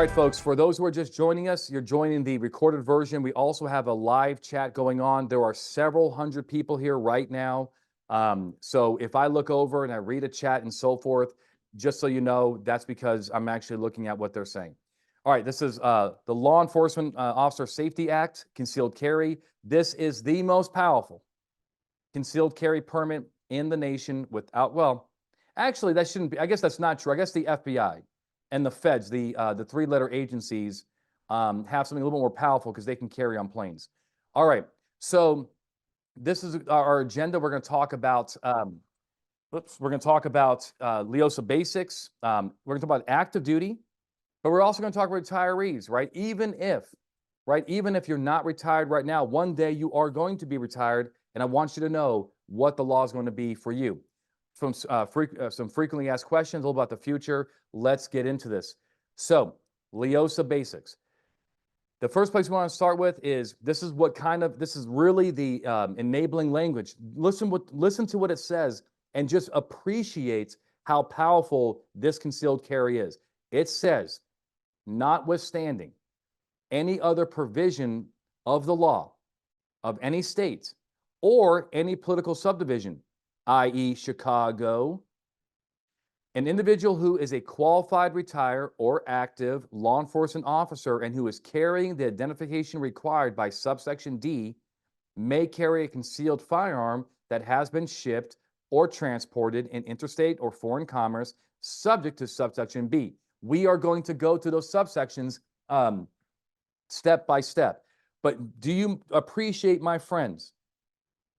right, folks, for those who are just joining us, you're joining the recorded version. We also have a live chat going on. There are several hundred people here right now. So if I look over and I read a chat and so forth, just so you know, that's because I'm actually looking at what they're saying. All right, this is the Law Enforcement Officer Safety Act, concealed carry. This is the most powerful concealed carry permit in the nation without, well, actually, that shouldn't be, I guess that's not true. I guess the FBI and the feds, the three-letter agencies, have something a little more powerful because they can carry on planes. All right, so this is our agenda. We're going to talk about, we're going to talk about LEOSA basics. We're going to talk about active duty, but we're also going to talk about retirees, right? Even if you're not retired right now, one day you are going to be retired, and I want you to know what the law is going to be for you. From some frequently asked questions, a little about the future. Let's get into this. So, LEOSA basics. The first place we want to start with is this is really the enabling language. Listen to what it says and just appreciate how powerful this concealed carry is. It says, notwithstanding any other provision of the law of any state or any political subdivision, i.e. Chicago, an individual who is a qualified retired or active law enforcement officer and who is carrying the identification required by subsection D may carry a concealed firearm that has been shipped or transported in interstate or foreign commerce subject to subsection B. We are going to go to those subsections step by step. But do you appreciate, my friends,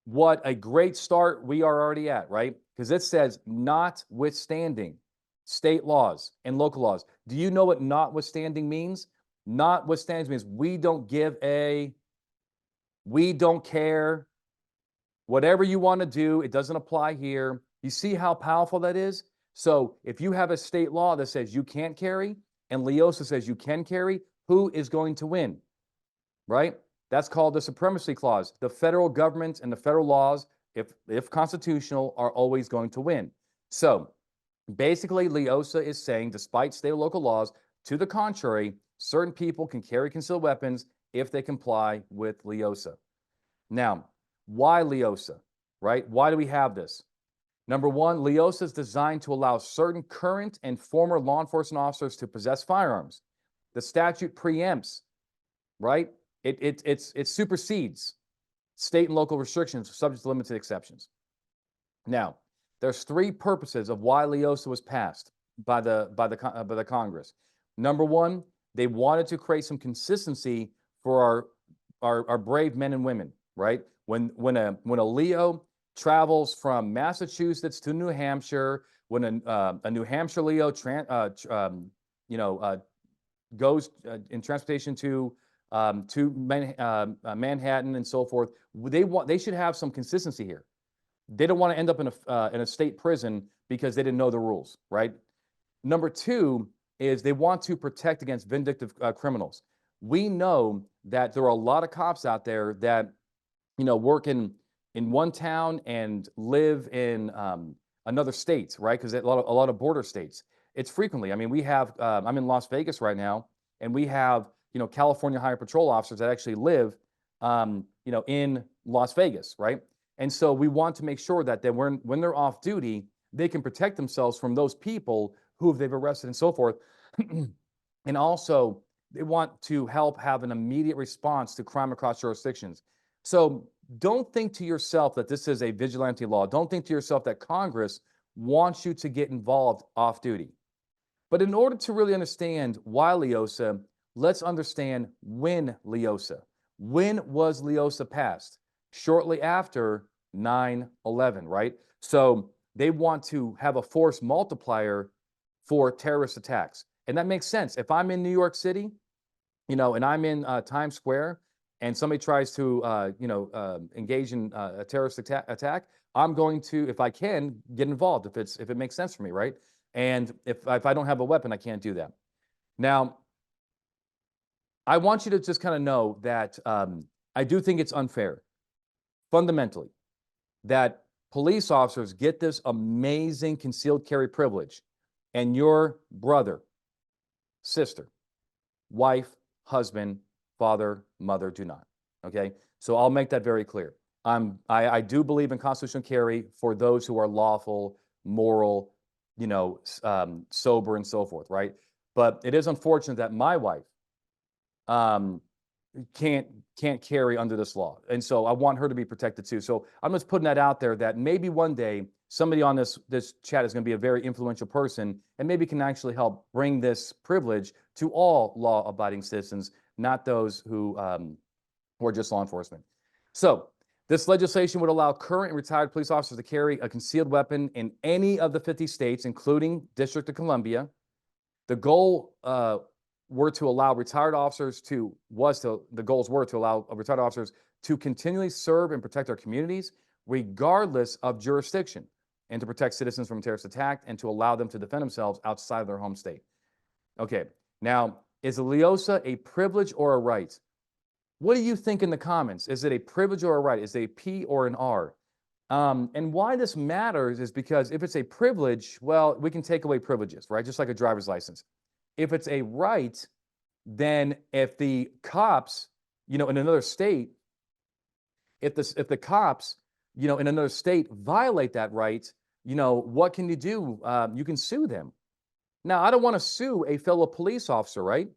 what a great start we are already at, right? Because it says notwithstanding state laws and local laws. Do you know what notwithstanding means? Notwithstanding means we don't care, whatever you want to do, it doesn't apply here. You see how powerful that is? So if you have a state law that says you can't carry and LEOSA says you can carry, who is going to win, right? That's called the supremacy clause. The federal government and the federal laws, if constitutional, are always going to win. So basically, LEOSA is saying, despite state or local laws, to the contrary, certain people can carry concealed weapons if they comply with LEOSA. Now, why LEOSA, right? Why do we have this? Number one, LEOSA is designed to allow certain current and former law enforcement officers to possess firearms. The statute preempts, right? It supersedes state and local restrictions subject to limited exceptions. Now, there's three purposes of why LEOSA was passed by the Congress. Number one, they wanted to create some consistency for our brave men and women, right? When a Leo travels from Massachusetts to New Hampshire, when a New Hampshire Leo goes in transportation to Manhattan and so forth, they should have some consistency here. They don't want to end up in a state prison because they didn't know the rules, right? Number two is they want to protect against vindictive criminals. We know that there are a lot of cops out there that work in one town and live in another state, right? Because a lot of border states. It's frequently. I mean, we have. I'm in Las Vegas right now, and we have California Highway Patrol officers that actually live in Las Vegas, right? And so we want to make sure that when they're off duty, they can protect themselves from those people who they've arrested and so forth. And also, they want to help have an immediate response to crime across jurisdictions. So don't think to yourself that this is a vigilante law. Don't think to yourself that Congress wants you to get involved off duty. But in order to really understand why LEOSA, let's understand when LEOSA. When was LEOSA passed? Shortly after 9/11, right? So they want to have a force multiplier for terrorist attacks. And that makes sense. If I'm in New York City, and I'm in Times Square, and somebody tries to, engage in a terrorist attack, I'm going to, if I can, get involved if it makes sense for me, right? And if I don't have a weapon, I can't do that. Now, I want you to just kind of know that I do think it's unfair, fundamentally, that police officers get this amazing concealed carry privilege, and your brother, sister, wife, husband, father, mother do not. Okay, so I'll make that very clear. I do believe in constitutional carry for those who are lawful, moral, sober and so forth, right? But it is unfortunate that my wife um, can't carry under this law, and so I want her to be protected too. So I'm just putting that out there that maybe one day somebody on this chat is going to be a very influential person, and maybe can actually help bring this privilege to all law-abiding citizens, not those who are just law enforcement. So this legislation would allow current and retired police officers to carry a concealed weapon in any of the 50 states, including District of Columbia. The goal were to allow retired officers to allow retired officers to continually serve and protect our communities, regardless of jurisdiction, and to protect citizens from terrorist attack, and to allow them to defend themselves outside of their home state. Okay, now, is a LEOSA a privilege or a right? What do you think in the comments? Is it a privilege or a right? Is it a P or an R? And why this matters is because if it's a privilege, well, we can take away privileges, right? Just like a driver's license. If it's a right, then if the cops, in another state, if the cops, in another state violate that right, what can you do? You can sue them. Now, I don't want to sue a fellow police officer, right?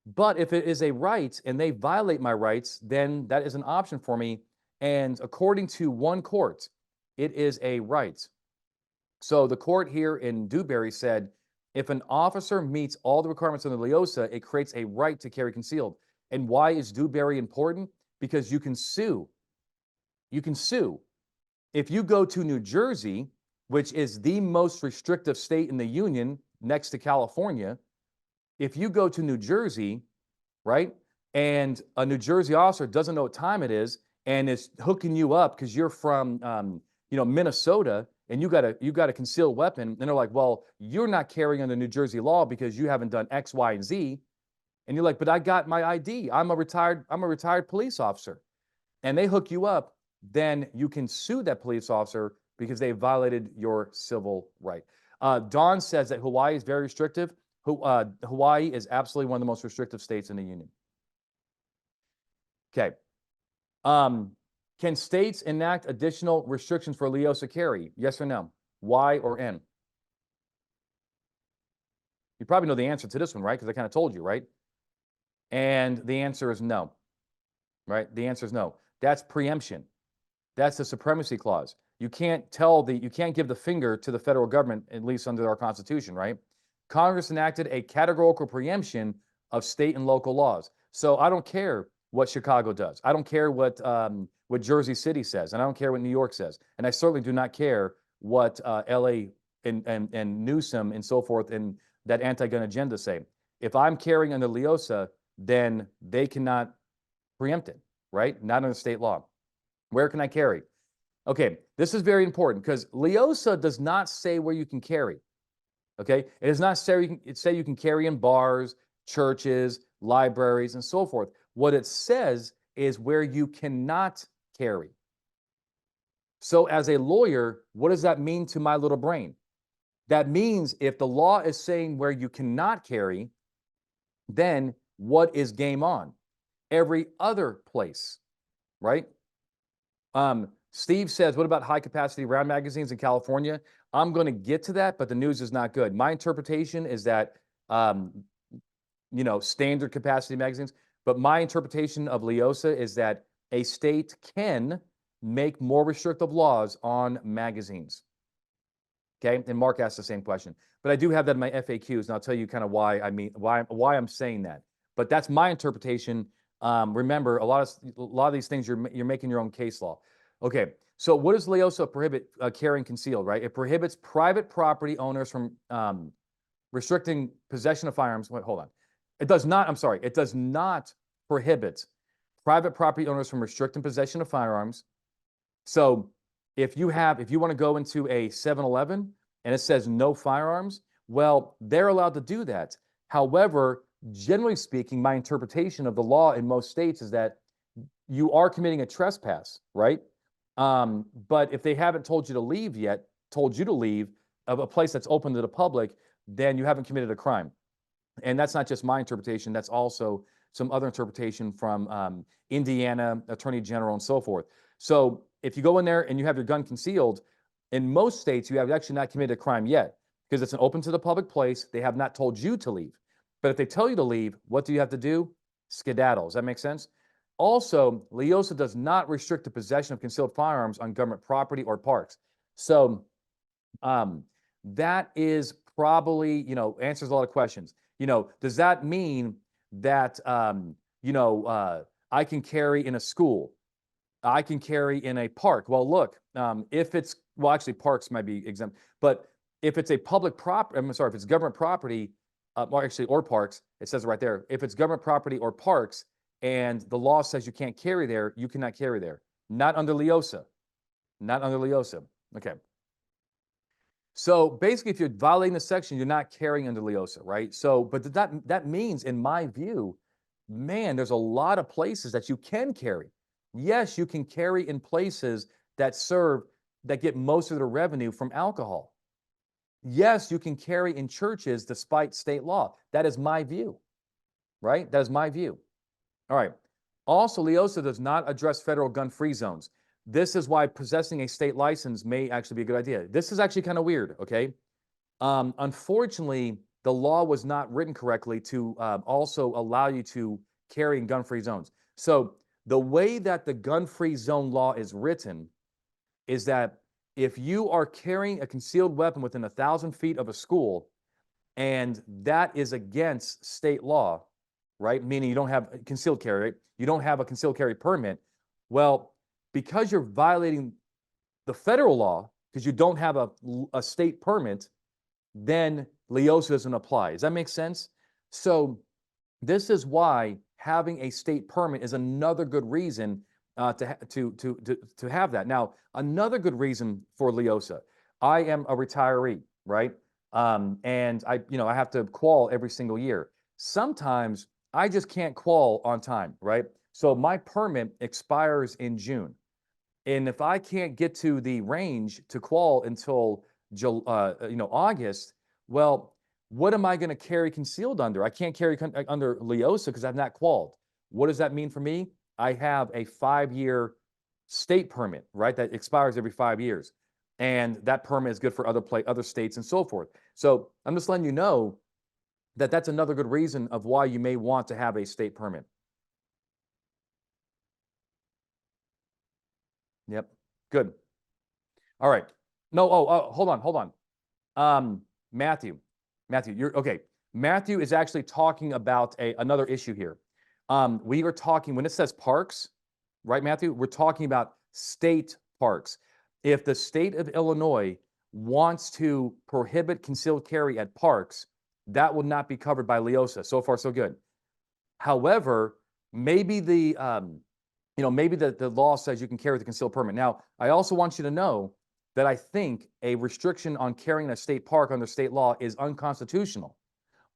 But if it is a right and they violate my rights, then that is an option for me. And according to one court, it is a right. So the court here in Dewberry said, if an officer meets all the requirements of the LEOSA, it creates a right to carry concealed. And why is Dewberry important? Because you can sue. You can sue. If you go to New Jersey, which is the most restrictive state in the union next to California, if you go to New Jersey, right, and a New Jersey officer doesn't know what time it is and is hooking you up because you're from, Minnesota, and you got a concealed weapon, and they're like, well, you're not carrying under New Jersey law because you haven't done X, Y, and Z, and you're like, but I got my ID. I'm a retired police officer, and they hook you up, then you can sue that police officer because they violated your civil right. Dawn says that Hawaii is very restrictive. Hawaii is absolutely one of the most restrictive states in the union. Okay. Can states enact additional restrictions for LEOSA carry? Yes or no? Y or N? You probably know the answer to this one, right? Because I kind of told you, right? And the answer is no, right? The answer is no. That's preemption. That's the supremacy clause. You can't give the finger to the federal government, at least under our Constitution, right? Congress enacted a categorical preemption of state and local laws. So I don't care what Chicago does. I don't care what Jersey City says, and I don't care what New York says, and I certainly do not care what LA and Newsom and so forth and that anti-gun agenda say. If I'm carrying under LEOSA, then they cannot preempt it, right? Not under state law. Where can I carry? Okay, this is very important because LEOSA does not say where you can carry. Okay, it does not say you can carry in bars, churches, libraries, and so forth. What it says is where you cannot carry. So as a lawyer, what does that mean to my little brain? That means if the law is saying where you cannot carry, then what is game on? Every other place, right? Steve says, what about high capacity round magazines in California? I'm going to get to that, but the news is not good. My interpretation is that, standard capacity magazines, but my interpretation of LEOSA is that a state can make more restrictive laws on magazines. Okay, and Mark asked the same question, but I do have that in my FAQs, and I'll tell you kind of why I'm saying that. But that's my interpretation. Remember, a lot of these things you're making your own case law. Okay, so what does LEOSA prohibit carrying concealed, right? It prohibits private property owners from restricting possession of firearms. Wait, hold on. It does not, I'm sorry, it does not prohibit private property owners from restricting possession of firearms. So if you want to go into a 7-Eleven and it says no firearms, well, they're allowed to do that. However, generally speaking, my interpretation of the law in most states is that you are committing a trespass, right? But if they haven't told you to leave of a place that's open to the public, then you haven't committed a crime. And that's not just my interpretation. That's also some other interpretation from Indiana Attorney General and so forth. So if you go in there and you have your gun concealed, in most states, you have actually not committed a crime yet because it's an open to the public place. They have not told you to leave. But if they tell you to leave, what do you have to do? Skedaddle. Does that make sense? Also, LEOSA does not restrict the possession of concealed firearms on government property or parks. So that is probably, answers a lot of questions. Does that mean that, I can carry in a school? I can carry in a park. Well, look, if it's, well, actually, parks might be exempt, but if it's a public property, I'm sorry, if it's government property, or parks, it says it right there. If it's government property or parks, and the law says you can't carry there, you cannot carry there. Not under LEOSA. Not under LEOSA. Okay. So basically, if you're violating the section, you're not carrying under LEOSA, right? So, but that means, in my view, man, there's a lot of places that you can carry. Yes, you can carry in places that get most of their revenue from alcohol. Yes, you can carry in churches despite state law. That is my view, right? That is my view. All right. Also, LEOSA does not address federal gun-free zones. This is why possessing a state license may actually be a good idea. This is actually kind of weird, okay? Unfortunately, the law was not written correctly to also allow you to carry in gun-free zones. So the way that the gun-free zone law is written is that if you are carrying a concealed weapon within 1,000 feet of a school, and that is against state law, right? Meaning you don't have concealed carry, you don't have a concealed carry permit. Well, because you're violating the federal law, because you don't have a state permit, then LEOSA doesn't apply. Does that make sense? So this is why having a state permit is another good reason to have that. Now, another good reason for LEOSA, I am a retiree, right? And I have to qual every single year. Sometimes I just can't qual on time, right? So my permit expires in June. And if I can't get to the range to qual until August, well, what am I going to carry concealed under? I can't carry under LEOSA because I've not qualled. What does that mean for me? I have a 5-year state permit, right? That expires every 5 years. And that permit is good for other states and so forth. So I'm just letting you know that that's another good reason of why you may want to have a state permit. Yep. Good. All right. No, hold on. Matthew, you're okay. Matthew is actually talking about another issue here. We are talking, when it says parks, right, Matthew? We're talking about state parks. If the state of Illinois wants to prohibit concealed carry at parks, that will not be covered by LEOSA. So far, so good. However, maybe the law says you can carry with a concealed permit. Now, I also want you to know that I think a restriction on carrying a state park under state law is unconstitutional.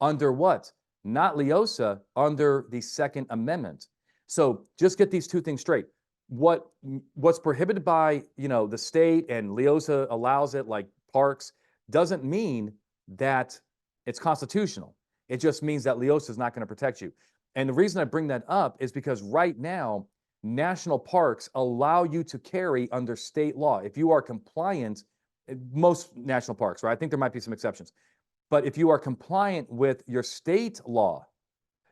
Under what? Not LEOSA, under the Second Amendment. So just get these two things straight. What's prohibited by the state and LEOSA allows it, like parks, doesn't mean that it's constitutional. It just means that LEOSA is not going to protect you. And the reason I bring that up is because right now, national parks allow you to carry under state law. If you are compliant, most national parks, right? I think there might be some exceptions. But if you are compliant with your state law,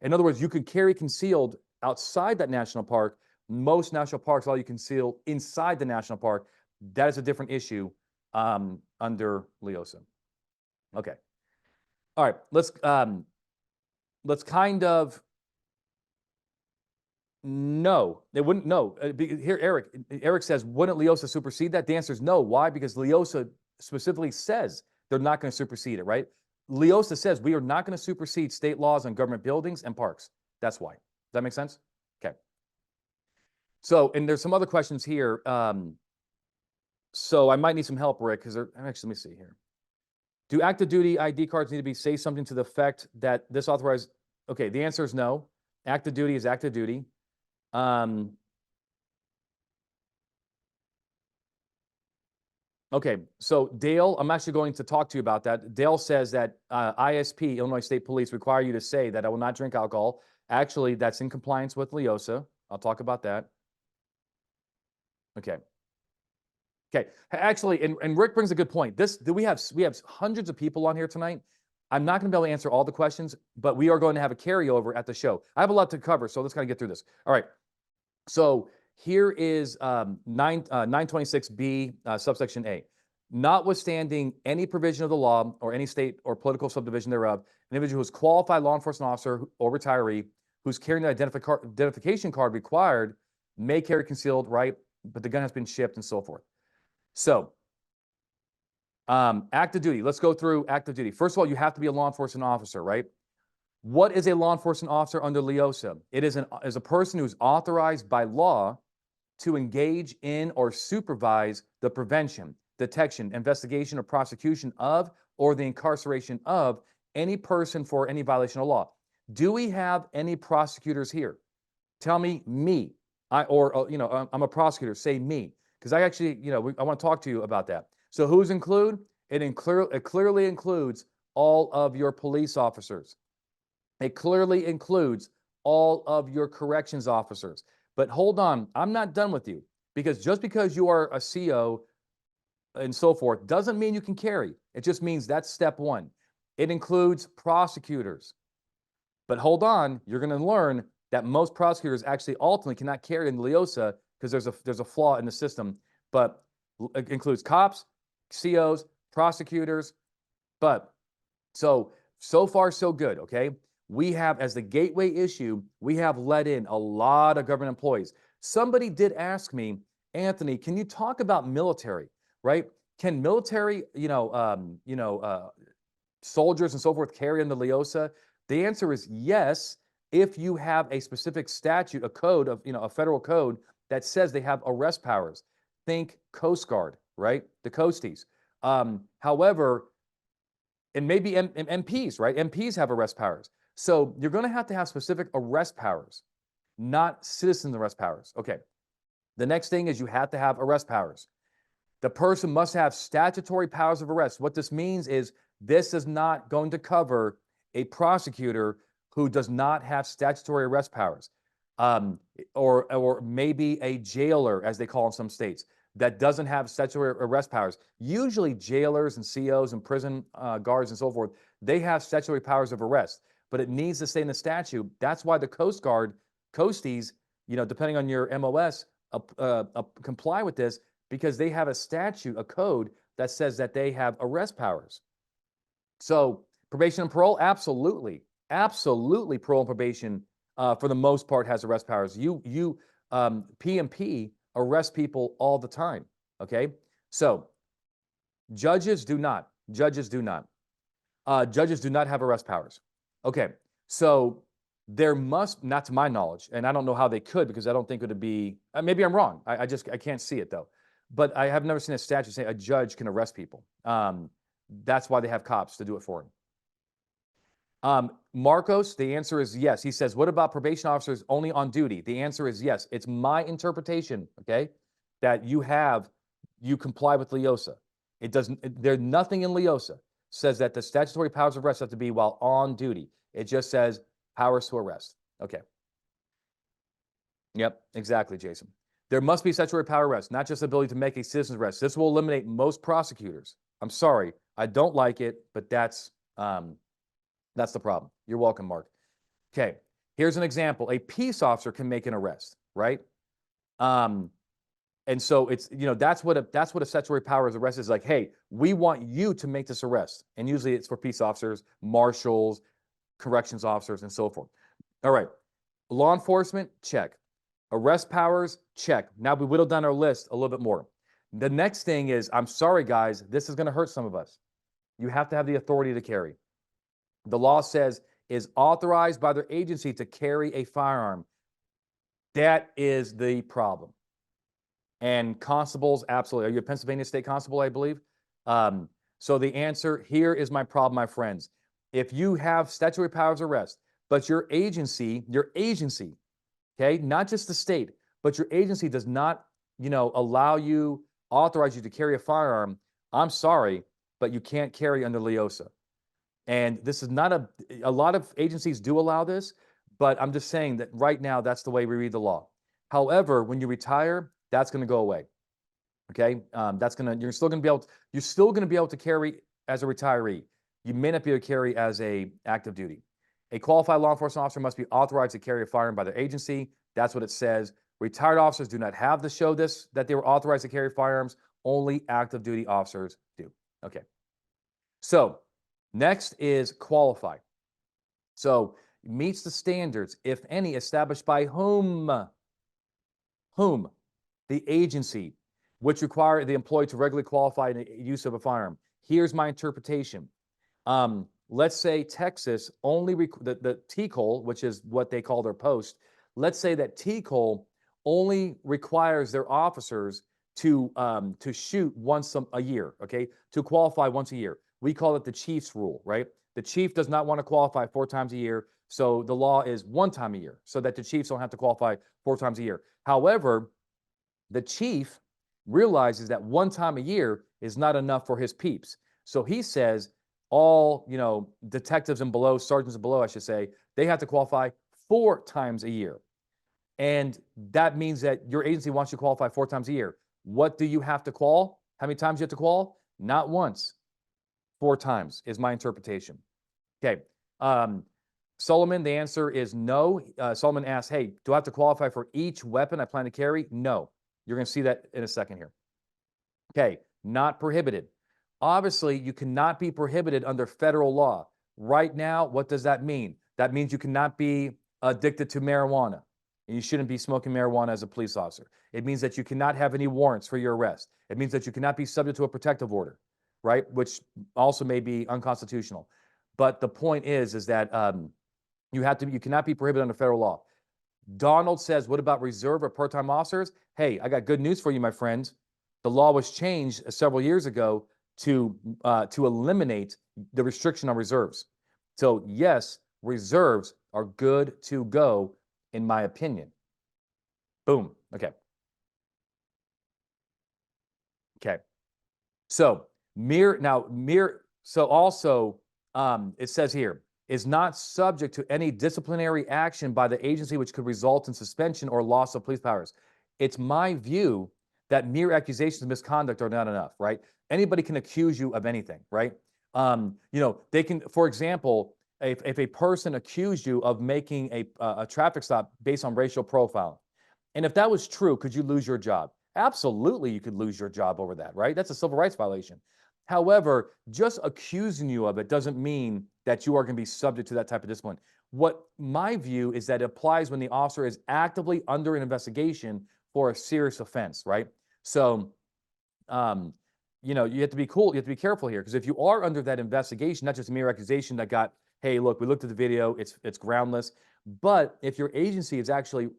in other words, you could carry concealed outside that national park. Most national parks allow you conceal inside the national park. That is a different issue under LEOSA. Okay. All right. Let's kind of. No, they wouldn't. No, here, Eric says, wouldn't LEOSA supersede that? The answer is no. Why? Because LEOSA specifically says they're not going to supersede it, right? LEOSA says we are not going to supersede state laws on government buildings and parks. That's why. Does that make sense? Okay. So, and there's some other questions here. So I might need some help, Rick, because actually, let me see here. Do active duty ID cards need to say something to the effect that this authorized? Okay, the answer is no. Active duty is active duty. Okay, so Dale, I'm actually going to talk to you about that. Dale says that ISP, Illinois State Police, require you to say that I will not drink alcohol. Actually, that's in compliance with LEOSA. I'll talk about that. Okay. Okay. Actually, and Rick brings a good point. We have hundreds of people on here tonight. I'm not going to be able to answer all the questions, but we are going to have a carryover at the show. I have a lot to cover, so let's kind of get through this. All right. So here is 926B, subsection A. Notwithstanding any provision of the law or any state or political subdivision thereof, an individual who is qualified law enforcement officer or retiree who's carrying the identification card required may carry concealed, right? But the gun has been shipped and so forth. So, active duty. Let's go through active duty. First of all, you have to be a law enforcement officer, right? What is a law enforcement officer under LEOSA? It is a person who's authorized by law to engage in or supervise the prevention, detection, investigation, or prosecution of, or the incarceration of any person for any violation of law. Do we have any prosecutors here? Tell me, me. I'm a prosecutor. Say me, because I actually, I want to talk to you about that. So who's include? It clearly includes all of your police officers. It clearly includes all of your corrections officers. But hold on, I'm not done with you, because just because you are a CO and so forth doesn't mean you can carry. It just means that's step one. It includes prosecutors. But hold on, you're going to learn that most prosecutors actually ultimately cannot carry in LEOSA because there's a flaw in the system. But it includes cops, COs, prosecutors. But so far so good, okay? We have, as the gateway issue, we have let in a lot of government employees. Somebody did ask me, Anthony, can you talk about military, right? Can military, soldiers and so forth carry in the LEOSA? The answer is yes, if you have a specific statute, a code of, a federal code that says they have arrest powers. Think Coast Guard, right? The Coasties. However, and maybe MPs, right? MPs have arrest powers. So you're going to have specific arrest powers, not citizen arrest powers. Okay. The next thing is you have to have arrest powers. The person must have statutory powers of arrest. What this means is this is not going to cover a prosecutor who does not have statutory arrest powers, or maybe a jailer, as they call in some states, that doesn't have statutory arrest powers. Usually jailers and COs and prison guards and so forth, they have statutory powers of arrest, but it needs to stay in the statute. That's why the Coast Guard, Coasties, depending on your MOS, comply with this, because they have a statute, a code that says that they have arrest powers. So probation and parole, absolutely. Absolutely, parole and probation, for the most part, has arrest powers. PMP arrest people all the time, okay? So judges do not. Judges do not. Judges do not have arrest powers. Okay, so there must, not to my knowledge, and I don't know how they could, because I don't think it would be, maybe I'm wrong. I can't see it though. But I have never seen a statute say a judge can arrest people. That's why they have cops to do it for them. Marcos, the answer is yes. He says, what about probation officers only on duty? The answer is yes. It's my interpretation, okay, that you comply with LEOSA. There's nothing in LEOSA says that the statutory powers of arrest have to be while on duty. It just says powers to arrest. Okay. Yep, exactly, Jason. There must be statutory power arrest, not just the ability to make a citizen's arrest. This will eliminate most prosecutors. I'm sorry, I don't like it, but that's the problem. You're welcome, Mark. Okay, here's an example. A peace officer can make an arrest, right? And so it's, that's what a statutory powers arrest is like. Hey, we want you to make this arrest. And usually it's for peace officers, marshals, corrections officers, and so forth. All right, law enforcement, check. Arrest powers, check. Now we whittled down our list a little bit more. The next thing is, I'm sorry, guys, this is going to hurt some of us. You have to have the authority to carry. The law says is authorized by their agency to carry a firearm. That is the problem. And constables, absolutely. Are you a Pennsylvania State Constable, I believe? So the answer, here is my problem, my friends. If you have statutory powers of arrest, but your agency, okay, not just the state, but your agency does not, allow you authorize you to carry a firearm, I'm sorry, but you can't carry under LEOSA. And this is not a lot of agencies do allow this, but I'm just saying that right now, that's the way we read the law. However, when you retire, that's going to go away. Okay. You're still going to be able to carry as a retiree. You may not be able to carry as a active duty. A qualified law enforcement officer must be authorized to carry a firearm by their agency. That's what it says. Retired officers do not have to show this, that they were authorized to carry firearms. Only active duty officers do. Okay. So next is qualified. So meets the standards, if any, established by whom? Whom? The agency, which require the employee to regularly qualify in the use of a firearm. Here's my interpretation. Let's say Texas only, the TCOL, which is what they call their post, let's say that TCOL only requires their officers to shoot once a year, okay, to qualify once a year. We call it the chief's rule, right? The chief does not want to qualify 4 times a year, so the law is 1 time a year, so that the chiefs don't have to qualify 4 times a year. However, the chief realizes that 1 time a year is not enough for his peeps. So he says all, detectives and below, sergeants and below, I should say, they have to qualify 4 times a year. And that means that your agency wants you to qualify 4 times a year. What do you have to qual? How many times you have to qual? Not once. 4 times is my interpretation. Okay. Solomon, the answer is no. Solomon asks, hey, do I have to qualify for each weapon I plan to carry? No. You're going to see that in a second here. Okay, not prohibited. Obviously, you cannot be prohibited under federal law. Right now, what does that mean? That means you cannot be addicted to marijuana, and you shouldn't be smoking marijuana as a police officer. It means that you cannot have any warrants for your arrest. It means that you cannot be subject to a protective order, right? Which also may be unconstitutional. But the point is that you cannot be prohibited under federal law. Donald says, what about reserve or part-time officers? Hey, I got good news for you, my friends. The law was changed several years ago to eliminate the restriction on reserves. So yes, reserves are good to go, in my opinion. Boom. Okay. Okay. So also it says here, is not subject to any disciplinary action by the agency which could result in suspension or loss of police powers. It's my view that mere accusations of misconduct are not enough, right? Anybody can accuse you of anything, right? They can, for example, if a person accused you of making a traffic stop based on racial profiling, and if that was true, could you lose your job? Absolutely, you could lose your job over that, right? That's a civil rights violation. However, just accusing you of it doesn't mean that you are going to be subject to that type of discipline. What my view is that it applies when the officer is actively under an investigation for a serious offense, right? So, you have to be cool. You have to be careful here, because if you are under that investigation, not just a mere accusation that got, hey, look, we looked at the video, it's groundless. But if your agency is actually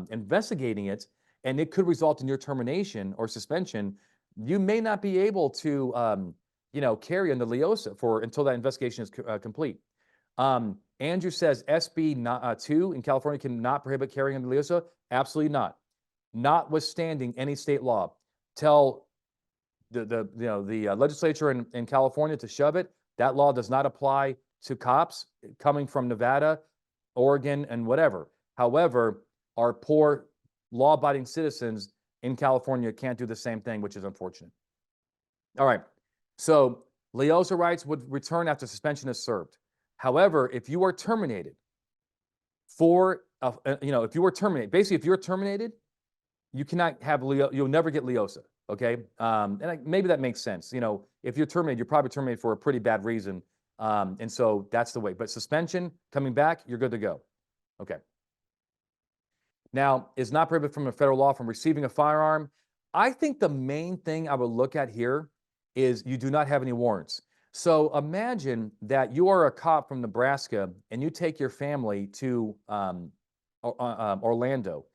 investigating it, and it could result in your termination or suspension, you may not be able to carry under LEOSA until that investigation is complete. Andrew says SB 2 in California cannot prohibit carrying under LEOSA. Absolutely not. Notwithstanding any state law, tell the legislature in California to shove it. That law does not apply to cops coming from Nevada, Oregon, and whatever. However, our poor law-abiding citizens in California can't do the same thing, which is unfortunate. All right. So LEOSA rights would return after suspension is served. However, if you are terminated if you're terminated, you cannot have you'll never get LEOSA. Okay. Maybe that makes sense. If you're terminated, you're probably terminated for a pretty bad reason. And so that's the way. But suspension, coming back, you're good to go. Okay. Now, is not prohibited from a federal law from receiving a firearm. I think the main thing I would look at here is you do not have any warrants. So imagine that you are a cop from Nebraska and you take your family to Orlando,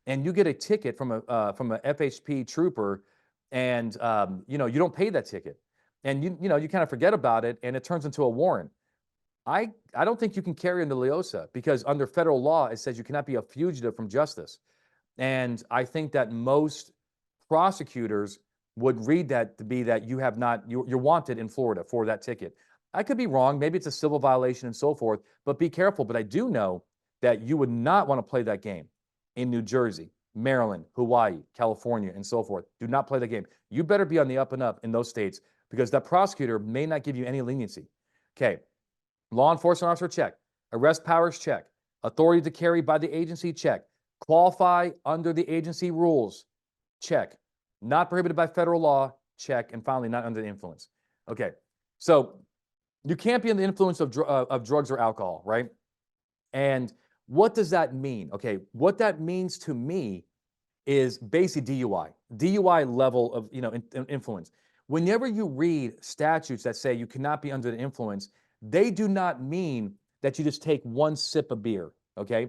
and you get a ticket from a FHP trooper, and you don't pay that ticket, and you kind of forget about it, and it turns into a warrant. I don't think you can carry under LEOSA, because under federal law, it says you cannot be a fugitive from justice. And I think that most prosecutors would read that to be that you have not, you're wanted in Florida for that ticket. I could be wrong. Maybe it's a civil violation and so forth, but be careful. But I do know that you would not want to play that game in New Jersey, Maryland, Hawaii, California, and so forth. Do not play the game. You better be on the up and up in those states because that prosecutor may not give you any leniency. Okay. Law enforcement officer, check. Arrest powers, check. Authority to carry by the agency, check. Qualify under the agency rules, check. Not prohibited by federal law, check. And finally, not under the influence. Okay. So you can't be under the influence of drugs or alcohol, right? And what does that mean? Okay, what that means to me is basically DUI level of influence. Whenever you read statutes that say you cannot be under the influence, they do not mean that you just take one sip of beer. Okay,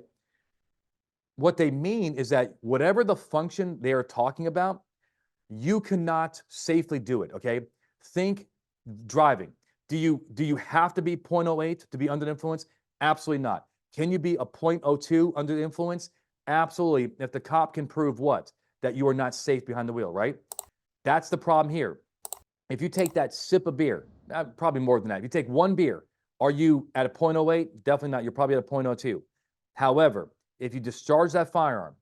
what they mean is that whatever the function they are talking about, you cannot safely do it. Okay, think driving. Do you have to be 0.08 to be under the influence? Absolutely not. Can you be a 0.02 under the influence? Absolutely. If the cop can prove what? That you are not safe behind the wheel, right? That's the problem here. If you take that sip of beer, probably more than that. If you take one beer, are you at a 0.08? Definitely not. You're probably at a 0.02. However, if you discharge that firearm,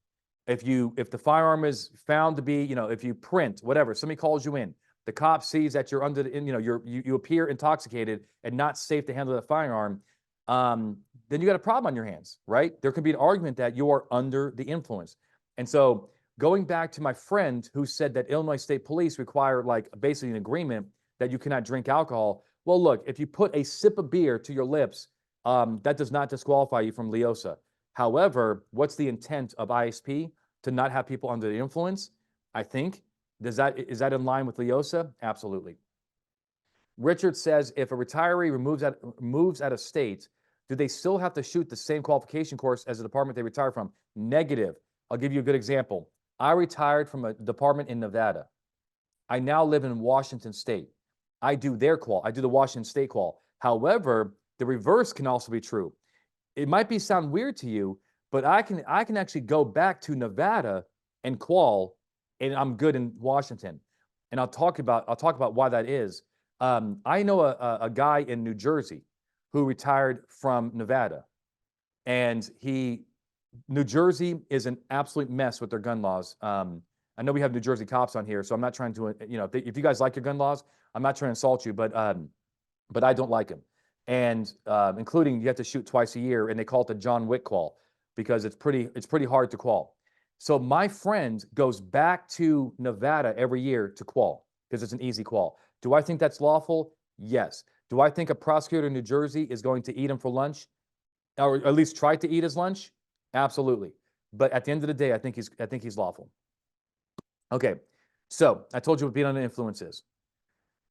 if the firearm is found to be, if you print, whatever, somebody calls you in, the cop sees that you're under the, you appear intoxicated and not safe to handle that firearm, then you got a problem on your hands, right? There could be an argument that you are under the influence. And so going back to my friend who said that Illinois State Police require like basically an agreement that you cannot drink alcohol. Well, look, if you put a sip of beer to your lips, that does not disqualify you from LEOSA. However, what's the intent of ISP? To not have people under the influence? I think. Is that in line with LEOSA? Absolutely. Richard says, if a retiree moves out of state, do they still have to shoot the same qualification course as the department they retired from? Negative. I'll give you a good example. I retired from a department in Nevada. I now live in Washington State. I do their qual. I do the Washington State qual. However, the reverse can also be true. It might sound weird to you, but I can actually go back to Nevada and qual, and I'm good in Washington. And I'll talk about why that is. I know a guy in New Jersey who retired from Nevada, and New Jersey is an absolute mess with their gun laws. I know we have New Jersey cops on here, so I'm not trying to, if you guys like your gun laws, I'm not trying to insult you, but I don't like them. And including you have to shoot twice a year, and they call it the John Wick qual because it's pretty hard to qual. So my friend goes back to Nevada every year to qual because it's an easy qual. Do I think that's lawful? Yes. Do I think a prosecutor in New Jersey is going to eat him for lunch, or at least try to eat his lunch? Absolutely. But at the end of the day, I think he's lawful. Okay. So I told you what being under influence is.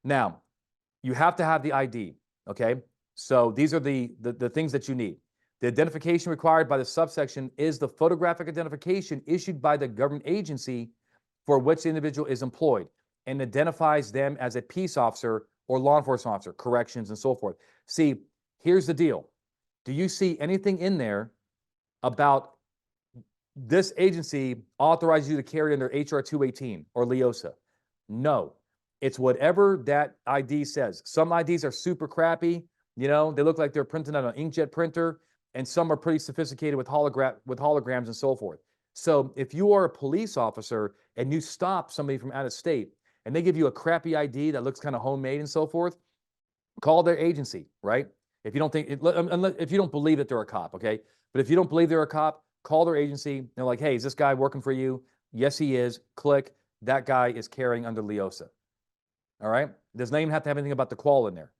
Now, you have to have the ID. Okay. So these are the things that you need. The identification required by the subsection is the photographic identification issued by the government agency for which the individual is employed and identifies them as a peace officer or law enforcement officer, corrections, and so forth. See, here's the deal. Do you see anything in there about this agency authorizes you to carry under HR 218 or LEOSA? No. It's whatever that ID says. Some IDs are super crappy. They look like they're printed on an inkjet printer, and some are pretty sophisticated with holograms and so forth. So if you are a police officer and you stop somebody from out of state and they give you a crappy ID that looks kind of homemade and so forth, call their agency, right? If you don't believe that they're a cop, okay? But if you don't believe they're a cop, call their agency. They're like, hey, is this guy working for you? Yes, he is. Click. That guy is carrying under LEOSA. All right? Does not even have to have anything about the qual in there.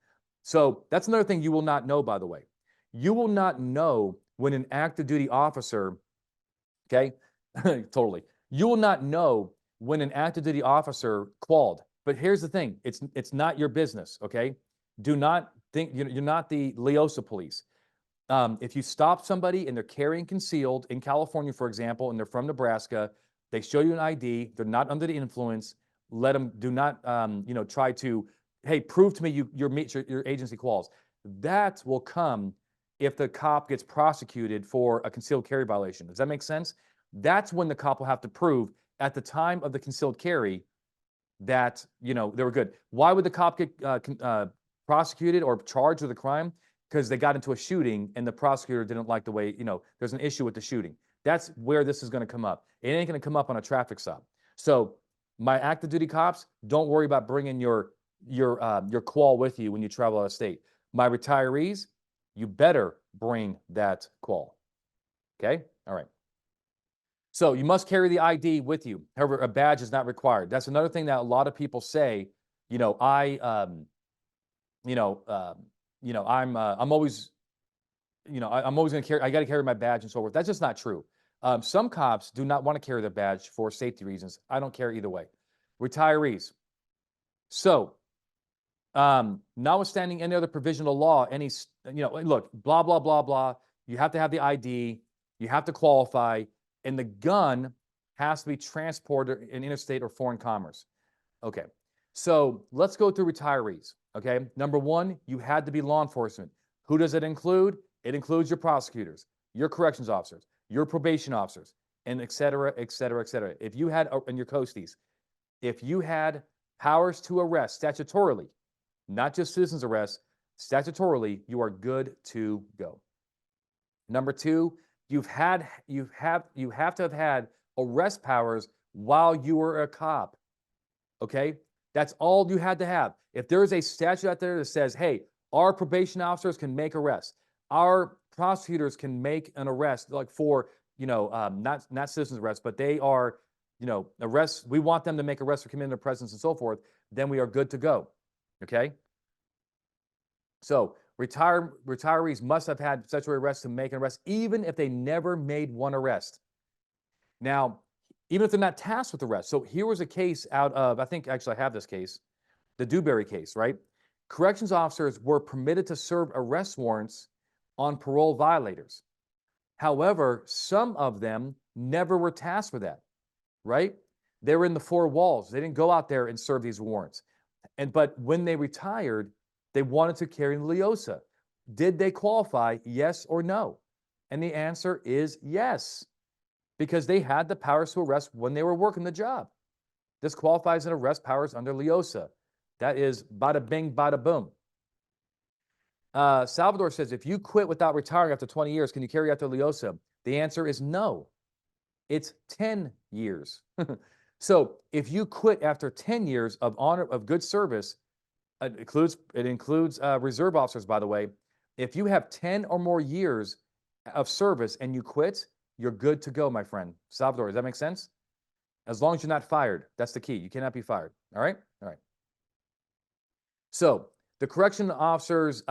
So that's another thing you will not know, by the way. You will not know when an active duty officer, okay? Totally. You will not know when an active duty officer qualled. But here's the thing. It's not your business, okay? Do not think you're not the LEOSA police. If you stop somebody and they're carrying concealed in California, for example, and they're from Nebraska, they show you an ID, they're not under the influence, let them, do not, try to, hey, prove to me your agency quals. That will come if the cop gets prosecuted for a concealed carry violation. Does that make sense? That's when the cop will have to prove at the time of the concealed carry that, you know, they were good. Why would the cop get prosecuted or charged with a crime? Because they got into a shooting and the prosecutor didn't like the way, you know, there's an issue with the shooting. That's where this is going to come up. It ain't going to come up on a traffic stop. So my active duty cops, don't worry about bringing your qual with you when you travel out of state. My retirees, you better bring that qual. Okay? All right. So you must carry the ID with you. However, a badge is not required. That's another thing that a lot of people say, you know, I'm always, you know, I'm always going to carry, I got to carry my badge and so forth. That's just not true. Some cops do not want to carry their badge for safety reasons. I don't care either way. Retirees. So, notwithstanding any other provisional law, any, you know, look, blah, blah, blah, blah. You have to have the ID. You have to qualify. And the gun has to be transported in interstate or foreign commerce. Okay. So let's go through retirees. Okay. Number one, you had to be law enforcement. Who does it include? It includes your prosecutors, your corrections officers, your probation officers, and et cetera, et cetera, et cetera. If you had, and your coasties, if you had powers to arrest statutorily, not just citizens arrest, statutorily, you are good to go. Number two, you have to have had arrest powers while you were a cop. Okay? That's all you had to have. If there's a statute out there that says, hey, our probation officers can make arrests, our prosecutors can make an arrest, like for, you know, not citizens arrest, but they are, you know, arrests, we want them to make arrests for committing their presence and so forth, then we are good to go. Okay? So retirees must have had statutory arrests to make an arrest, even if they never made one arrest. Now, even if they're not tasked with arrest. So here was a case out of, I think actually I have this case, the Dewberry case, right? Corrections officers were permitted to serve arrest warrants on parole violators. However, some of them never were tasked with that, right? They were in the four walls. They didn't go out there and serve these warrants. But when they retired, they wanted to carry the LEOSA. Did they qualify? Yes or no? And the answer is yes, because they had the powers to arrest when they were working the job. This qualifies in arrest powers under LEOSA. That is bada bing, bada boom. Salvador says, if you quit without retiring after 20 years, can you carry out the LEOSA? The answer is no. It's 10 years. So if you quit after 10 years of honor, of good service, it includes reserve officers, by the way. If you have 10 or more years of service and you quit, you're good to go, my friend. Salvador, does that make sense? As long as you're not fired. That's the key. You cannot be fired. All right? All right. So the correction officers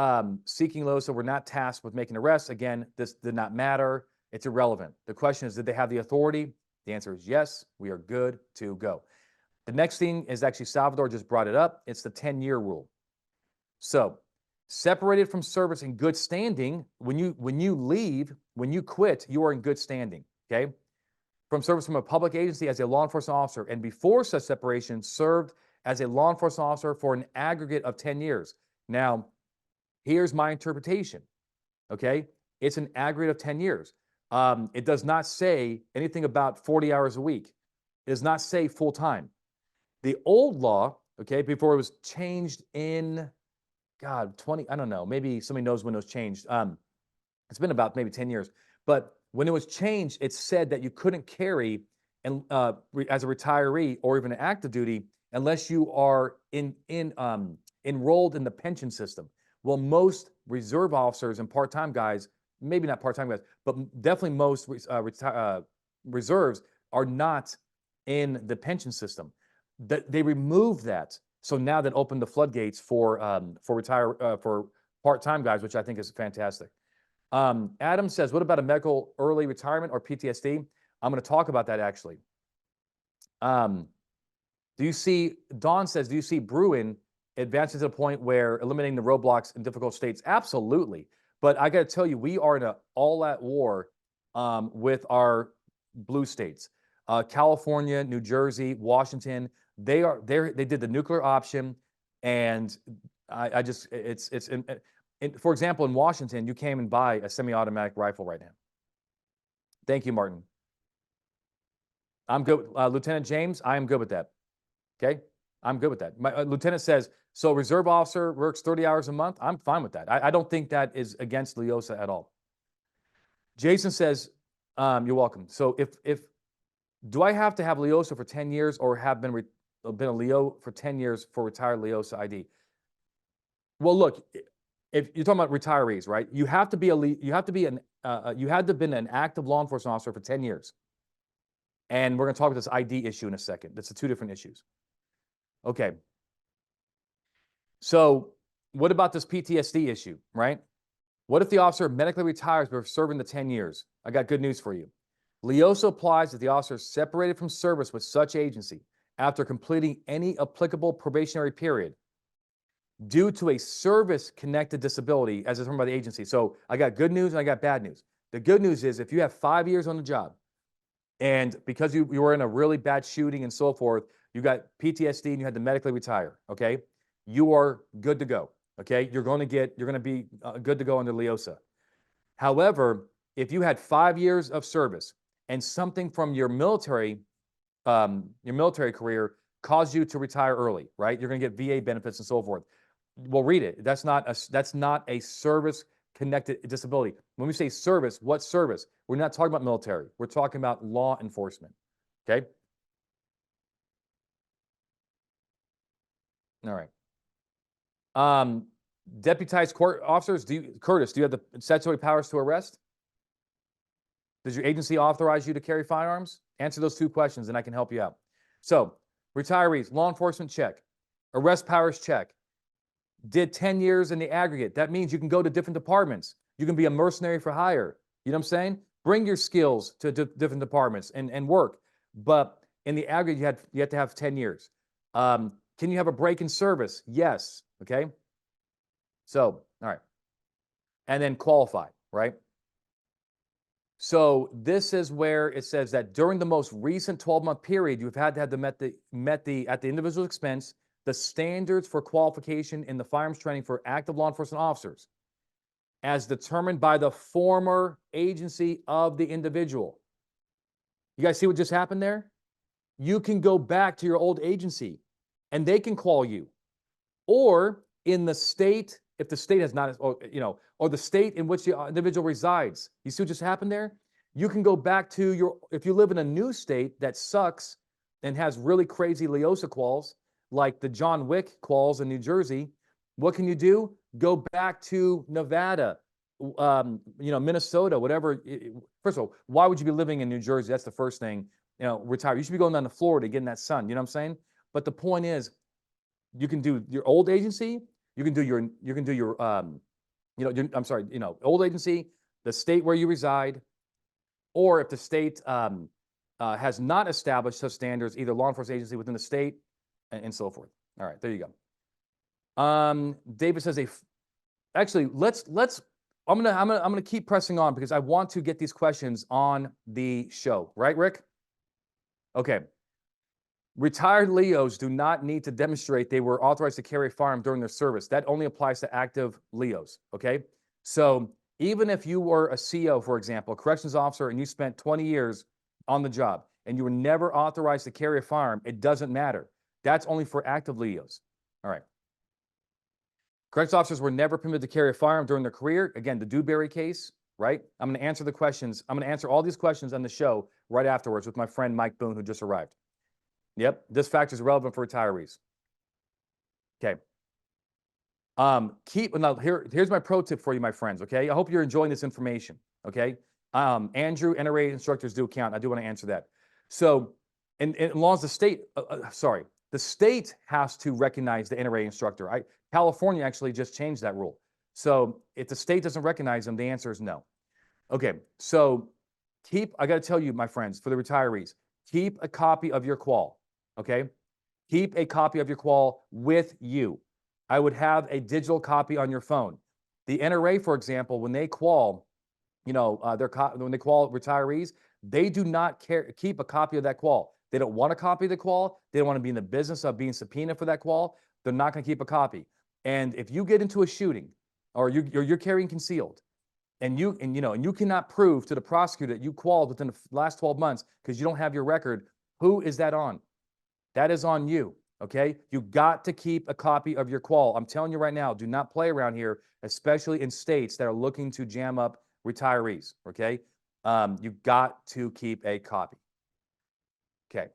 seeking LEOSA were not tasked with making arrests. Again, this did not matter. It's irrelevant. The question is, did they have the authority? The answer is yes. We are good to go. The next thing is actually Salvador just brought it up. It's the 10-year rule. So separated from service in good standing, when you leave, when you quit, you are in good standing, okay? From service from a public agency as a law enforcement officer, and before such separation, served as a law enforcement officer for an aggregate of 10 years. Now, here's my interpretation, okay? It's an aggregate of 10 years. It does not say anything about 40 hours a week. It does not say full-time. The old law, okay, before it was changed in, God, I don't know, maybe somebody knows when it was changed. It's been about maybe 10 years. But when it was changed, it said that you couldn't carry as a retiree or even an active duty unless you are enrolled in the pension system. Well, most reserve officers and part-time guys, maybe not part-time guys, but definitely most reserves are not in the pension system. They removed that, so now that opened the floodgates for part-time guys, which I think is fantastic. Adam says, what about a medical early retirement or PTSD? I'm going to talk about that actually. Dawn says, do you see Bruin advancing to the point where eliminating the roadblocks in difficult states? Absolutely. But I got to tell you, we are in an all-out war with our blue states. California, New Jersey, Washington, they did the nuclear option, and for example, in Washington, you can't even buy a semi-automatic rifle right now. Thank you, Martin. I'm good. Lieutenant James, I am good with that. Okay? I'm good with that. My lieutenant says, so reserve officer works 30 hours a month. I'm fine with that. I don't think that is against LEOSA at all. Jason says, you're welcome. So if do I have to have LEOSA for 10 years or have been a Leo for 10 years for retired LEOSA ID? Well, look, if you're talking about retirees, right? You have to be you have to be you had to have been an active law enforcement officer for 10 years. And we're going to talk about this ID issue in a second. That's the two different issues. Okay. So what about this PTSD issue, right? What if the officer medically retires before serving the 10 years? I got good news for you. LEOSA applies if the officer is separated from service with such agency after completing any applicable probationary period due to a service-connected disability as determined by the agency. So I got good news and I got bad news. The good news is if you have 5 years on the job and because you were in a really bad shooting and so forth, you got PTSD and you had to medically retire, okay? You are good to go, okay? You're going to be good to go under LEOSA. However, if you had 5 years of service and something from your military career caused you to retire early, right? You're going to get VA benefits and so forth. Well, read it. That's not a service-connected disability. When we say service, what service? We're not talking about military. We're talking about law enforcement. Okay. All right. Deputized court officers, Curtis, do you have the statutory powers to arrest? Does your agency authorize you to carry firearms? Answer those two questions and I can help you out. So, retirees, law enforcement, check. Arrest powers, check. Did 10 years in the aggregate. That means you can go to different departments. You can be a mercenary for hire. You know what I'm saying? Bring your skills to different departments and work. But in the aggregate, you have to have 10 years. Can you have a break in service? Yes. Okay. So, all right. And then qualify, right? So this is where it says that during the most recent 12-month period, you've had to have at the individual's expense the standards for qualification in the firearms training for active law enforcement officers as determined by the former agency of the individual. You guys see what just happened there? You can go back to your old agency and they can call you. Or in the state, if the state has not, or the state in which the individual resides. You see what just happened there? You can go back to if you live in a new state that sucks and has really crazy LEOSA quals, like the John Wick quals in New Jersey, what can you do? Go back to Nevada, Minnesota, whatever. First of all, why would you be living in New Jersey? That's the first thing. Retire. You should be going down to Florida, getting that sun. You know what I'm saying? But the point is, you can do your old agency. You can do your old agency, the state where you reside, or if the state has not established such standards, either law enforcement agency within the state, and so forth. All right, there you go. David says actually I'm gonna keep pressing on because I want to get these questions on the show, right, Rick? Okay. Retired Leos do not need to demonstrate they were authorized to carry a firearm during their service. That only applies to active Leos, okay? So even if you were a CO, for example, a corrections officer, and you spent 20 years on the job and you were never authorized to carry a firearm, it doesn't matter. That's only for active Leos. All right. Corrections officers were never permitted to carry a firearm during their career. Again, the Dewberry case, right? I'm going to answer the questions. I'm going to answer all these questions on the show right afterwards with my friend Mike Boone, who just arrived. Yep, this fact is relevant for retirees. Okay. Here's my pro tip for you, my friends. Okay, I hope you're enjoying this information. Okay, Andrew, NRA instructors do count. I do want to answer that. So, and as long as the state, the state has to recognize the NRA instructor. California actually just changed that rule. So if the state doesn't recognize them, the answer is no. Okay, so I got to tell you, my friends, for the retirees, keep a copy of your qual. Okay, keep a copy of your qual with you. I would have a digital copy on your phone. The NRA, for example, when they qual, when they qual retirees, they do not keep a copy of that qual. They don't want a copy of the qual. They don't want to be in the business of being subpoenaed for that qual. They're not going to keep a copy. And if you get into a shooting, or you're carrying concealed, and you cannot prove to the prosecutor that you qualled within the last 12 months because you don't have your record, who is that on? That is on you. Okay, you got to keep a copy of your qual. I'm telling you right now, do not play around here, especially in states that are looking to jam up retirees. Okay, you got to keep a copy. Okay,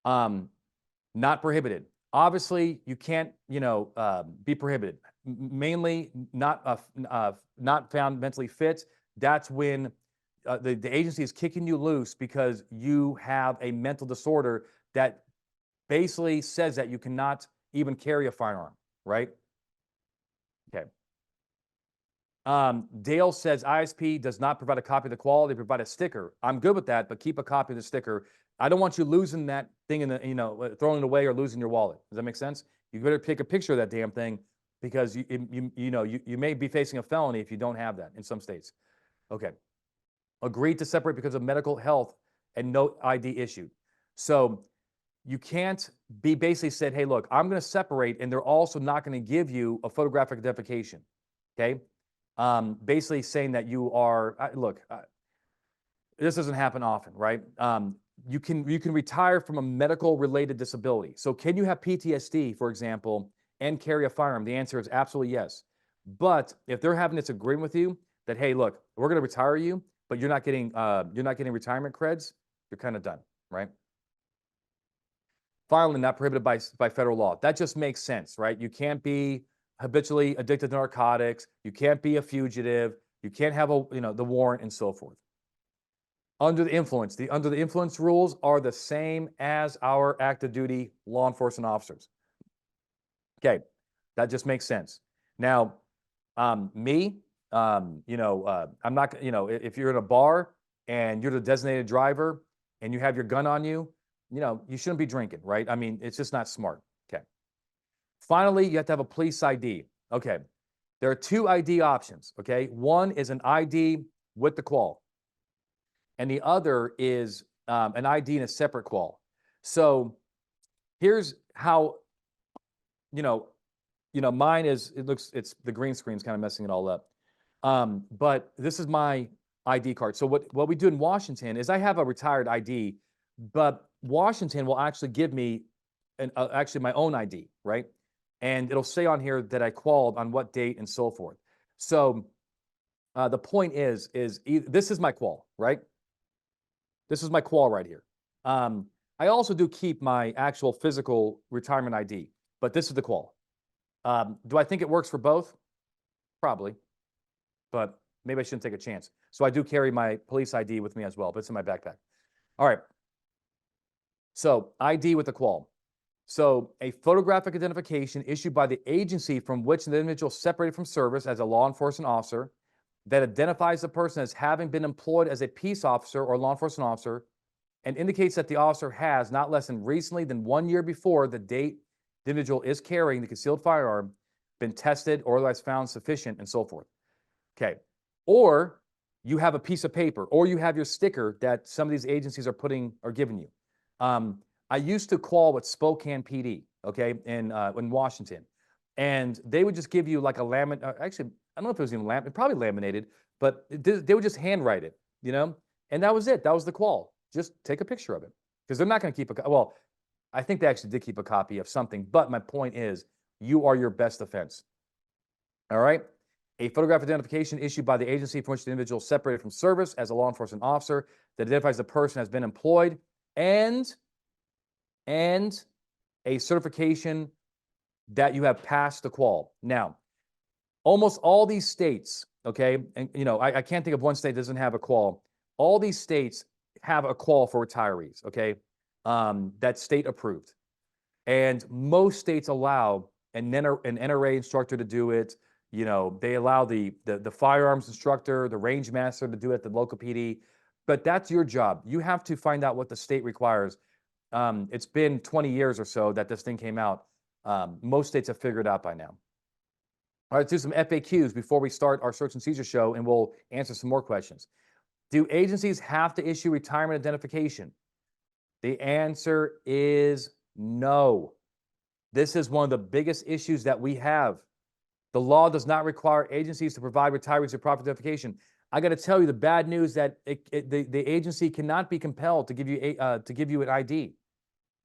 not prohibited. Obviously, you can't, be prohibited. Mainly not found mentally fit. That's when the agency is kicking you loose because you have a mental disorder that basically says that you cannot even carry a firearm, right? Okay. Dale says ISP does not provide a copy of the qual. They provide a sticker. I'm good with that, but keep a copy of the sticker. I don't want you losing that thing in the, throwing it away or losing your wallet. Does that make sense? You better take a picture of that damn thing because you may be facing a felony if you don't have that in some states. Okay. Agreed to separate because of medical health and no ID issued. So you can't be basically said, hey, look, I'm going to separate, and they're also not going to give you a photographic identification. Okay. Basically saying that you are, this doesn't happen often, right? You can retire from a medical related disability. So can you have PTSD, for example, and carry a firearm? The answer is absolutely yes. But if they're having this agreement with you that, hey, look, we're going to retire you, but you're not getting retirement creds, you're kind of done, right? Finally, not prohibited by federal law. That just makes sense, right? You can't be habitually addicted to narcotics. You can't be a fugitive. You can't have the warrant and so forth. Under the influence, the under the influence rules are the same as our active duty law enforcement officers. Okay, that just makes sense. Now, I'm not, if you're in a bar and you're the designated driver and you have your gun on you, you shouldn't be drinking, right? I mean, it's just not smart. Okay. Finally, you have to have a police ID. Okay. There are two ID options. Okay. One is an ID with the qual, and the other is an ID in a separate qual. So here's how, mine is, it's the green screen's kind of messing it all up. But this is my ID card. So what we do in Washington is I have a retired ID, but Washington will actually give me actually my own ID, right? And it'll say on here that I qualled on what date and so forth. So the point is this is my qual, right? This is my qual right here. I also do keep my actual physical retirement ID, but this is the qual. Do I think it works for both? Probably, but maybe I shouldn't take a chance. So I do carry my police ID with me as well, but it's in my backpack. All right. So ID with the qual. So a photographic identification issued by the agency from which the individual separated from service as a law enforcement officer that identifies the person as having been employed as a peace officer or law enforcement officer and indicates that the officer has, not less than recently than 1 year before the date the individual is carrying the concealed firearm, been tested or otherwise found sufficient and so forth. Okay. Or you have a piece of paper, or you have your sticker that some of these agencies are giving you. I used to qual with Spokane PD, okay, in Washington, and they would just give you like a laminate. Actually, I don't know if it was even laminated, probably laminated, but they would just handwrite it, and that was it. That was the qual. Just take a picture of it because they're not going to keep a. Well, I think they actually did keep a copy of something, but my point is, you are your best defense. All right. A photographic identification issued by the agency from which the individual separated from service as a law enforcement officer that identifies the person has been employed, and a certification that you have passed the qual. Now, almost all these states, okay, and I can't think of one state that doesn't have a qual. All these states have a qual for retirees, okay, that's state approved. And most states allow an NRA instructor to do it. They allow the firearms instructor, the range master to do it at the local PD. But that's your job. You have to find out what the state requires. It's been 20 years or so that this thing came out. Most states have figured it out by now. All right, let's do some FAQs before we start our Search and Seizure show, and we'll answer some more questions. Do agencies have to issue retirement identification? The answer is no. This is one of the biggest issues that we have. The law does not require agencies to provide retirees with proper identification. I got to tell you the bad news that the agency cannot be compelled to give you an ID,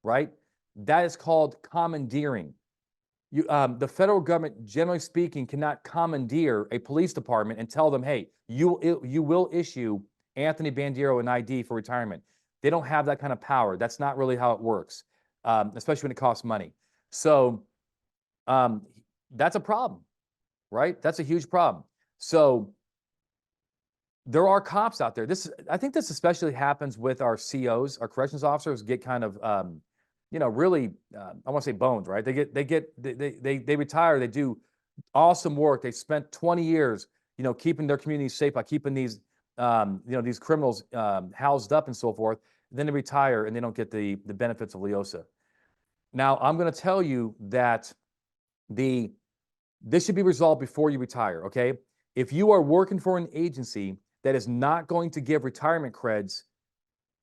right? That is called commandeering. The federal government, generally speaking, cannot commandeer a police department and tell them, hey, you will issue Anthony Bandiero an ID for retirement. They don't have that kind of power. That's not really how it works, especially when it costs money. So that's a problem, right? That's a huge problem. So there are cops out there. I think this especially happens with our COs, our corrections officers get kind of, really, I want to say bones, right? They retire. They do awesome work. They spent 20 years, keeping their communities safe by keeping these, these criminals housed up and so forth. Then they retire and they don't get the benefits of LEOSA. Now, I'm going to tell you that this should be resolved before you retire, okay? If you are working for an agency that is not going to give retirement creds,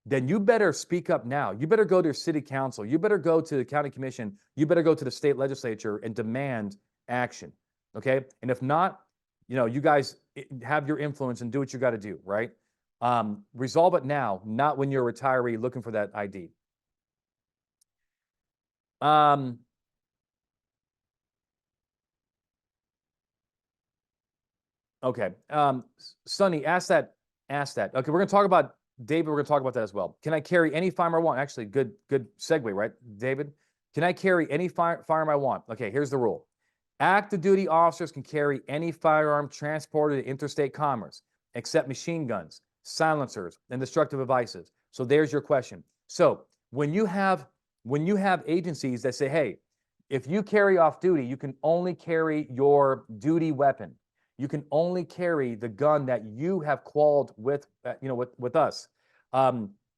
then you better speak up now. You better go to your city council. You better go to the county commission. You better go to the state legislature and demand action, okay? And if not, you guys have your influence and do what you got to do, right? Resolve it now, not when you're a retiree looking for that ID. Okay. Sonny, ask that. Okay, we're going to talk about David. We're going to talk about that as well. Can I carry any firearm I want? Actually, good segue, right, David? Can I carry any firearm I want? Okay, here's the rule. Active duty officers can carry any firearm transported in interstate commerce, except machine guns, silencers, and destructive devices. So there's your question. So when you have agencies that say, hey, if you carry off duty, you can only carry your duty weapon. You can only carry the gun that you have qualled with, with us.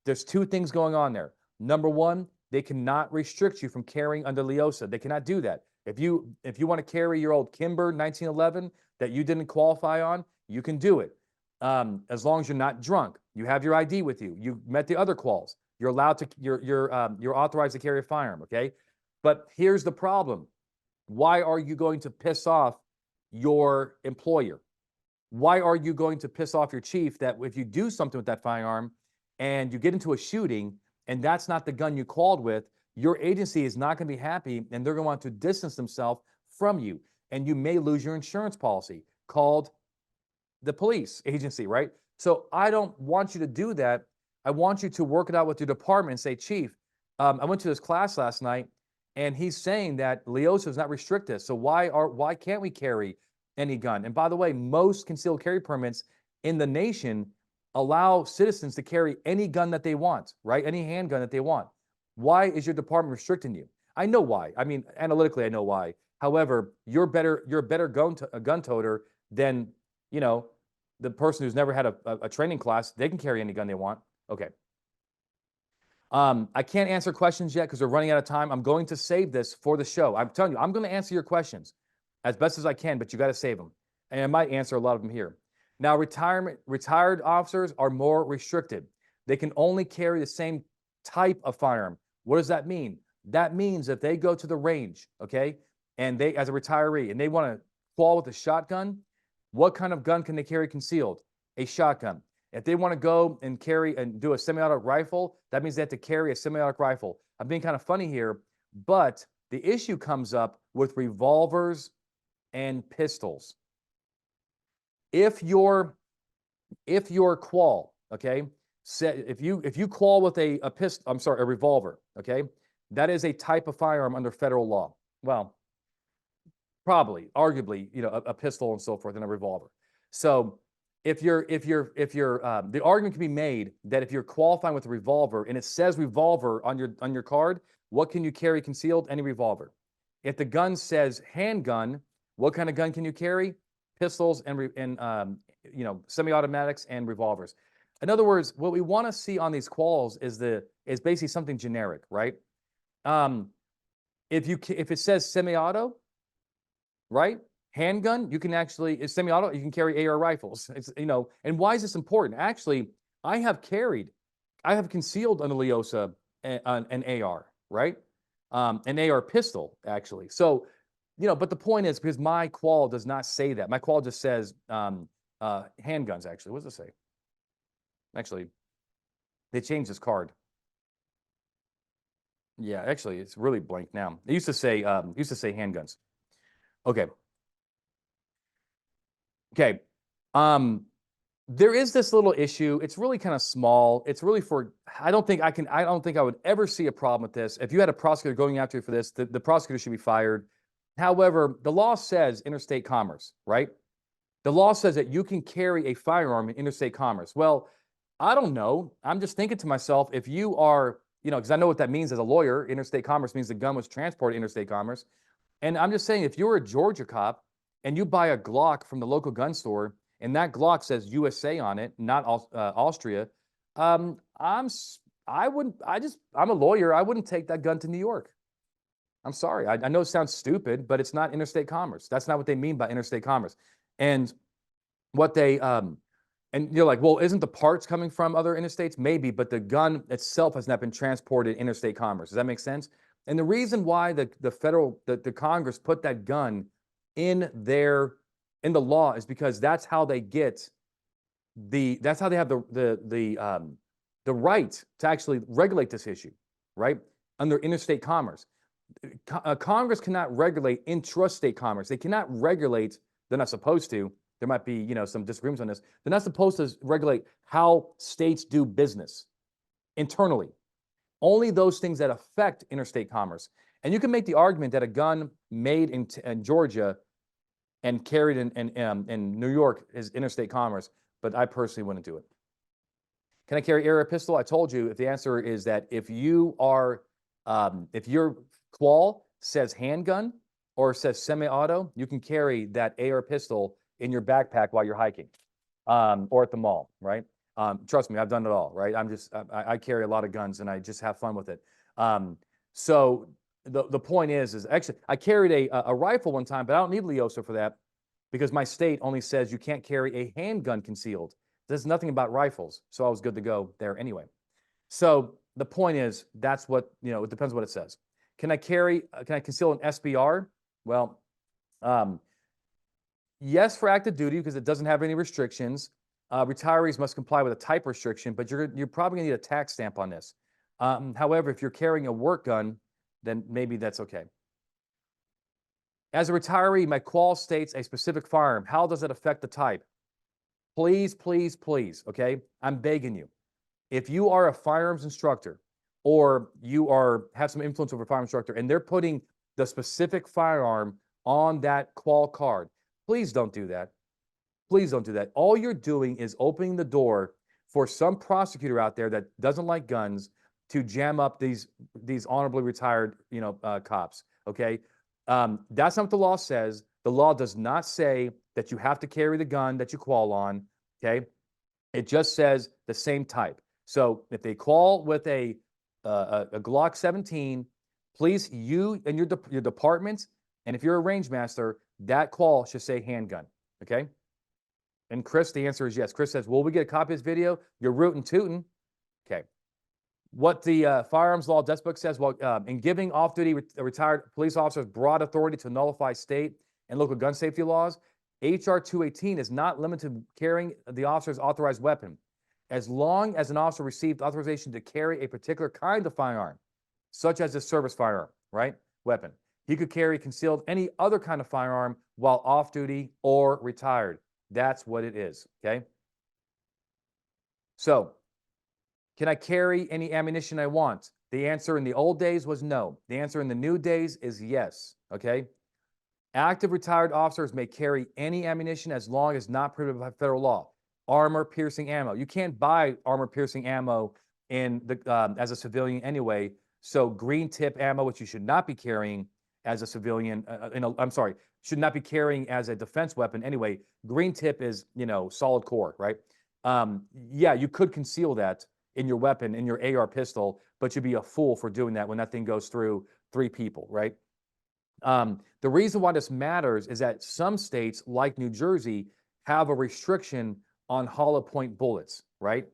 There's two things going on there. Number one, they cannot restrict you from carrying under LEOSA. They cannot do that. If you want to carry your old Kimber 1911 that you didn't qualify on, you can do it. As long as you're not drunk, you have your ID with you, you met the other quals, you're allowed to, you're authorized to carry a firearm, okay? But here's the problem. Why are you going to piss off your employer? Why are you going to piss off your chief that if you do something with that firearm and you get into a shooting and that's not the gun you called with, your agency is not going to be happy and they're going to want to distance themselves from you, and you may lose your insurance policy called the police agency, right? So I don't want you to do that. I want you to work it out with your department and say, Chief, I went to this class last night and he's saying that LEOSA does not restrict this. So why can't we carry any gun? And by the way, most concealed carry permits in the nation allow citizens to carry any gun that they want, right? Any handgun that they want. Why is your department restricting you? I know why. I mean, analytically, I know why. However, you're a better gun toter than, the person who's never had a training class. They can carry any gun they want. Okay. I can't answer questions yet because we're running out of time. I'm going to save this for the show. I'm telling you, I'm going to answer your questions as best as I can, but you got to save them. And I might answer a lot of them here. Now, retired officers are more restricted. They can only carry the same type of firearm. What does that mean? That means if they go to the range, okay, and they, as a retiree, and they want to fall with a shotgun, what kind of gun can they carry concealed? A shotgun. If they want to go and carry and do a semi-automatic rifle, that means they have to carry a semi-automatic rifle. I'm being kind of funny here, but the issue comes up with revolvers and pistols. If your qual, okay, if you qual with a revolver, okay, that is a type of firearm under federal law. Well, probably, arguably, a pistol and so forth and a revolver. So the argument can be made that if you're qualifying with a revolver and it says revolver on your card, what can you carry concealed? Any revolver. If the gun says handgun, what kind of gun can you carry? Pistols and semi-automatics and revolvers. In other words, what we want to see on these quals is basically something generic, right? If it says semi-auto, right? Handgun, you can actually, semi-auto, you can carry AR rifles. It's, and why is this important? Actually, I have concealed under LEOSA an AR, right? An AR pistol, actually. So, but the point is, because my qual does not say that. My qual just says handguns, actually. What does it say? Actually, they changed this card. Yeah, actually, it's really blank now. It used to say handguns. Okay. Okay. There is this little issue. It's really kind of small. It's really for, I don't think I would ever see a problem with this. If you had a prosecutor going after you for this, the prosecutor should be fired. However, the law says interstate commerce, right? The law says that you can carry a firearm in interstate commerce. Well, I don't know. I'm just thinking to myself, if you are, because I know what that means as a lawyer, interstate commerce means the gun was transported interstate commerce. And I'm just saying, if you're a Georgia cop and you buy a Glock from the local gun store and that Glock says USA on it, not Austria, I'm a lawyer. I wouldn't take that gun to New York. I'm sorry. I know it sounds stupid, but it's not interstate commerce. That's not what they mean by interstate commerce. And what they and you're like, well, isn't the parts coming from other interstates? Maybe, but the gun itself has not been transported interstate commerce. Does that make sense? And the reason why the Congress put that gun in the law is because that's how they have the right to actually regulate this issue, right? Under interstate commerce. Congress cannot regulate intrastate commerce. They cannot regulate, they're not supposed to. There might be, some disagreements on this. They're not supposed to regulate how states do business internally. Only those things that affect interstate commerce. And you can make the argument that a gun made in Georgia and carried in New York is interstate commerce, but I personally wouldn't do it. Can I carry air pistol? I told you, if the answer is that if your qual says handgun or says semi-auto, you can carry that AR pistol in your backpack while you're hiking, or at the mall, right? Trust me, I've done it all, right? I carry a lot of guns and I just have fun with it. So the point is actually I carried a rifle one time, but I don't need LEOSA for that because my state only says you can't carry a handgun concealed. There's nothing about rifles, so I was good to go there anyway. So the point is, that's what, it depends what it says. Can I conceal an SBR? Well, yes, for active duty, because it doesn't have any restrictions. Retirees must comply with a type restriction, but you're probably gonna need a tax stamp on this. However, if you're carrying a work gun, then maybe that's okay. As a retiree, my qual states a specific firearm. How does it affect the type? Please, please, please, okay? I'm begging you. If you are a firearms instructor or you have some influence over a firearms instructor and they're putting the specific firearm on that qual card, please don't do that. Please don't do that. All you're doing is opening the door for some prosecutor out there that doesn't like guns to jam up these honorably retired, cops. Okay, that's not what the law says. The law does not say that you have to carry the gun that you qual on. Okay, it just says the same type. So if they qual with a Glock 17, please, you and your department, and if you're a range master, that qual should say handgun. Okay. And Chris, the answer is yes. Chris says, will we get a copy of this video? You're rootin' tootin'. Okay. What the firearms law desk book says, well, in giving off-duty retired police officers broad authority to nullify state and local gun safety laws, HR 218 is not limited to carrying the officer's authorized weapon. As long as an officer received authorization to carry a particular kind of firearm, such as a service firearm, right? Weapon. He could carry concealed any other kind of firearm while off-duty or retired. That's what it is, okay? So, can I carry any ammunition I want? The answer in the old days was no. The answer in the new days is yes, okay? Active retired officers may carry any ammunition as long as not prohibited by federal law. Armor-piercing ammo. You can't buy armor-piercing ammo as a civilian anyway, so green tip ammo, which you should not be carrying as a civilian, should not be carrying as a defense weapon anyway. Green tip is, solid core, right? Yeah, you could conceal that in your weapon, in your AR pistol, but you'd be a fool for doing that when that thing goes through 3 people, right? The reason why this matters is that some states, like New Jersey, have a restriction on hollow point bullets, right?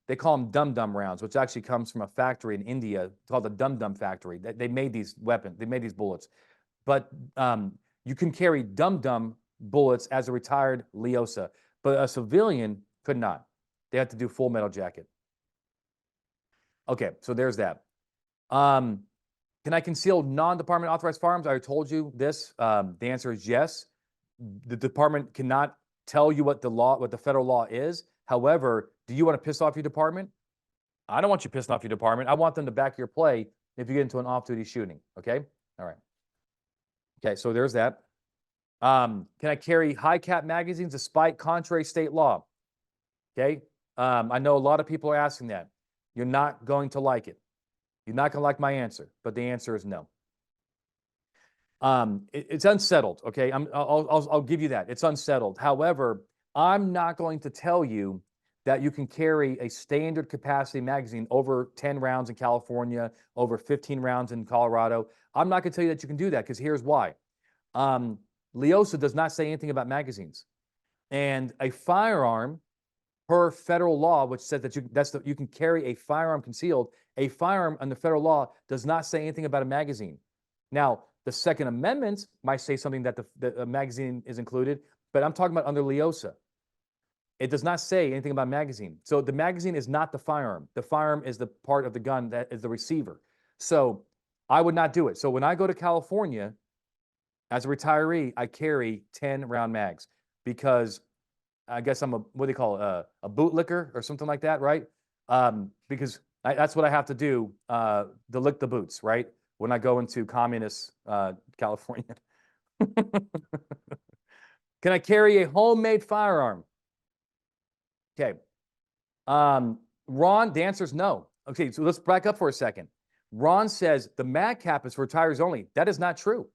They call them dum-dum rounds, which actually comes from a factory in India called the dum-dum factory. They made these weapons, they made these bullets. But you can carry dum-dum bullets as a retired LEOSA, but a civilian could not. They had to do full metal jacket. Okay, so there's that. Can I conceal non-department authorized firearms? I already told you this. The answer is yes. The department cannot tell you what the federal law is. However, do you want to piss off your department? I don't want you pissing off your department. I want them to back your play if you get into an off-duty shooting. Okay. All right. Okay. So there's that. Can I carry high cap magazines despite contrary state law? Okay. I know a lot of people are asking that. You're not going to like it. You're not going to like my answer, but the answer is no. It's unsettled. Okay. I'll give you that. It's unsettled. However, I'm not going to tell you that you can carry a standard capacity magazine over 10 rounds in California, over 15 rounds in Colorado. I'm not going to tell you that you can do that because here's why. LEOSA does not say anything about magazines. And a firearm, per federal law, which says that you can carry a firearm concealed, a firearm under federal law does not say anything about a magazine. Now, the Second Amendment might say something that the magazine is included, but I'm talking about under LEOSA. It does not say anything about magazine. So the magazine is not the firearm. The firearm is the part of the gun that is the receiver. So I would not do it. So when I go to California as a retiree, I carry 10 round mags because I guess I'm what do they call it? A bootlicker or something like that, right? Because that's what I have to do to lick the boots, right? When I go into communist California. Can I carry a homemade firearm? Okay. Ron, the answer is no. Okay, so let's back up for a second. Ron says the mag cap is for retirees only. That is not true.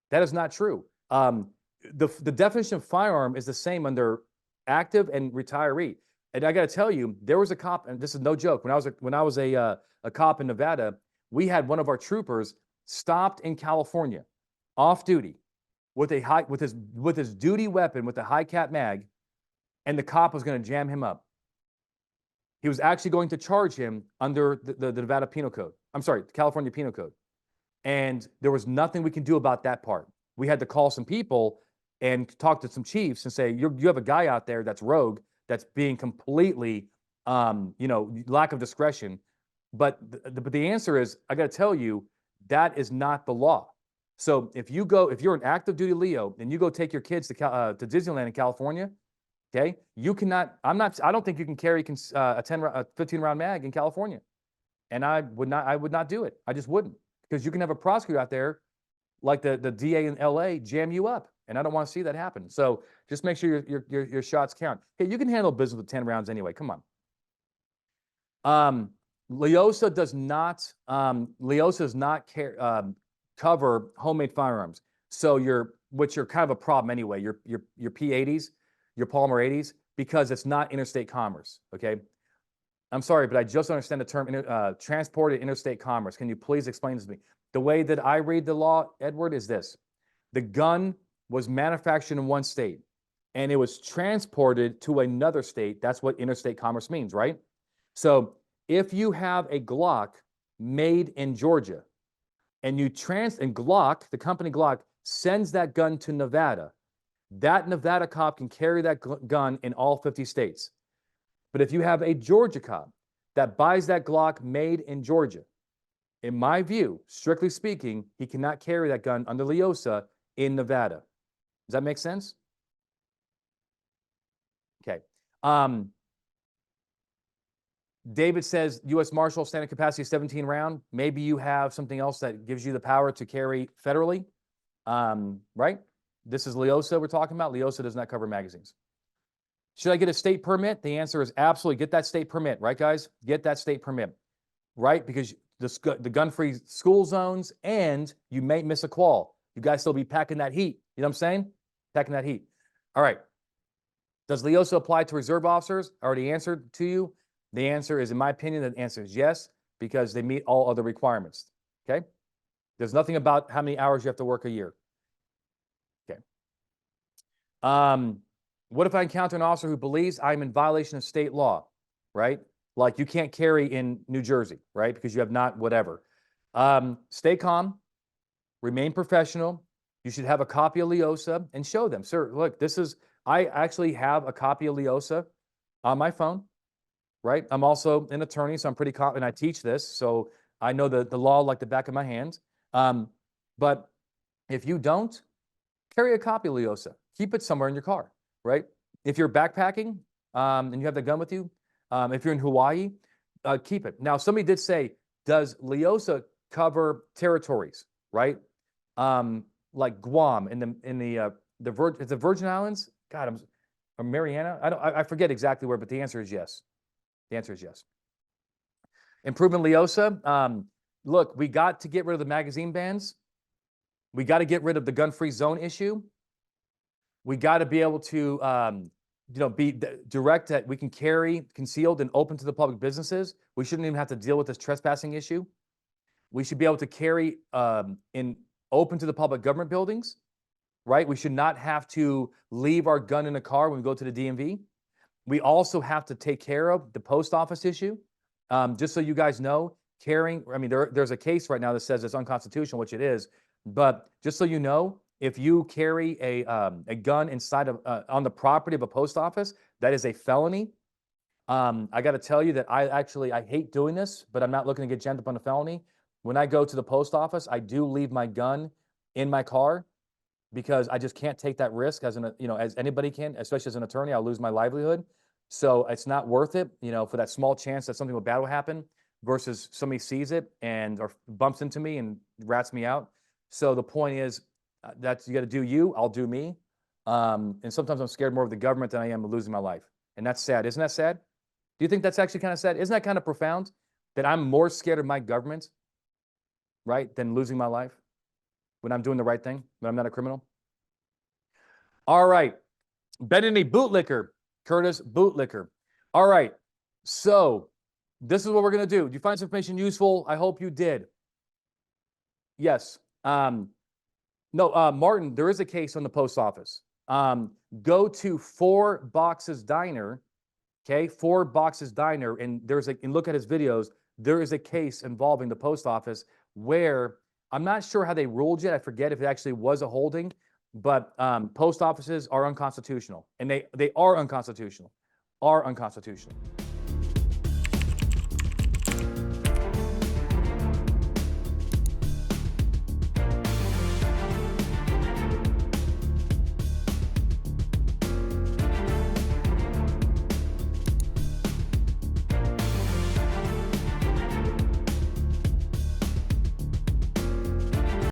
That is not true. The definition of firearm is the same under active and retiree. And I got to tell you, there was a cop, and this is no joke. When I was a cop in Nevada, we had one of our troopers stopped in California, off duty, with his duty weapon with a high cap mag, and the cop was going to jam him up. He was actually going to charge him under the Nevada Penal Code. I'm sorry, the California Penal Code. And there was nothing we can do about that part. We had to call some people and talk to some chiefs and say, you have a guy out there that's rogue, that's being completely, lack of discretion. But the answer is, I got to tell you, that is not the law. So if you're an active duty Leo and you go take your kids to Disneyland in California, okay, you cannot. I don't think you can carry a 15 round mag in California, and I would not do it. I just wouldn't, because you can have a prosecutor out there, like the DA in LA, jam you up, and I don't want to see that happen. So just make sure your shots count. Hey, you can handle business with 10 rounds anyway. Come on. LEOSA does not cover homemade firearms. So which are kind of a problem anyway. Your P80s, your Palmer 80s, because it's not interstate commerce. Okay. I'm sorry, but I just don't understand the term transported interstate commerce. Can you please explain this to me? The way that I read the law, Edward, is this. The gun was manufactured in one state and it was transported to another state. That's what interstate commerce means, right? So if you have a Glock made in Georgia and Glock, the company Glock, sends that gun to Nevada, that Nevada cop can carry that gun in all 50 states. But if you have a Georgia cop that buys that Glock made in Georgia, in my view, strictly speaking, he cannot carry that gun under LEOSA in Nevada. Does that make sense? Okay. David says U.S. Marshal standard capacity is 17 round. Maybe you have something else that gives you the power to carry federally, right? This is LEOSA we're talking about. LEOSA does not cover magazines. Should I get a state permit? The answer is absolutely. Get that state permit, right, guys? Get that state permit, right? Because the gun-free school zones, and you may miss a qual. You guys still be packing that heat. You know what I'm saying? Packing that heat. All right. Does LEOSA apply to reserve officers? I already answered to you. The answer is, in my opinion, the answer is yes, because they meet all other requirements. Okay? There's nothing about how many hours you have to work a year. Okay. What if I encounter an officer who believes I'm in violation of state law, right? Like you can't carry in New Jersey, right? Because you have not whatever. Stay calm, remain professional. You should have a copy of LEOSA and show them, sir, look, I actually have a copy of LEOSA on my phone, right? I'm also an attorney, so I'm pretty confident. I teach this. So I know the law like the back of my hand. But if you don't, carry a copy of LEOSA. Keep it somewhere in your car, right? If you're backpacking and you have the gun with you, if you're in Hawaii, keep it. Now, somebody did say, does LEOSA cover territories, right? Like Guam in the Virgin Islands. God, or Mariana. I forget exactly where, but the answer is yes. The answer is yes. Improvement LEOSA. Look, we got to get rid of the magazine bans. We got to get rid of the gun-free zone issue. We got to be able to, be direct that we can carry concealed and open to the public businesses. We shouldn't even have to deal with this trespassing issue. We should be able to carry in open to the public government buildings, right? We should not have to leave our gun in a car when we go to the DMV. We also have to take care of the post office issue. Just so you guys know, carrying, I mean, there's a case right now that says it's unconstitutional, which it is. But just so you know, if you carry a gun inside of on the property of a post office, that is a felony. I got to tell you that I hate doing this, but I'm not looking to get jammed up on a felony. When I go to the post office, I do leave my gun in my car because I just can't take that risk as as anybody can, especially as an attorney. I'll lose my livelihood. So it's not worth it, for that small chance that something bad will happen versus somebody sees it or bumps into me and rats me out. So the point is that you got to do you, I'll do me. And sometimes I'm scared more of the government than I am of losing my life. And that's sad. Isn't that sad? Do you think that's actually kind of sad? Isn't that kind of profound that I'm more scared of my government, right, than losing my life when I'm doing the right thing, when I'm not a criminal? All right. Benny Bootlicker, Curtis Bootlicker. All right. So this is what we're going to do. Did you find this information useful? I hope you did. Yes. No, Martin, there is a case on the post office. Go to 4 Boxes Diner, okay? 4 Boxes Diner, and and look at his videos. There is a case involving the post office where I'm not sure how they ruled yet. I forget if it actually was a holding, but post offices are unconstitutional, and they are unconstitutional.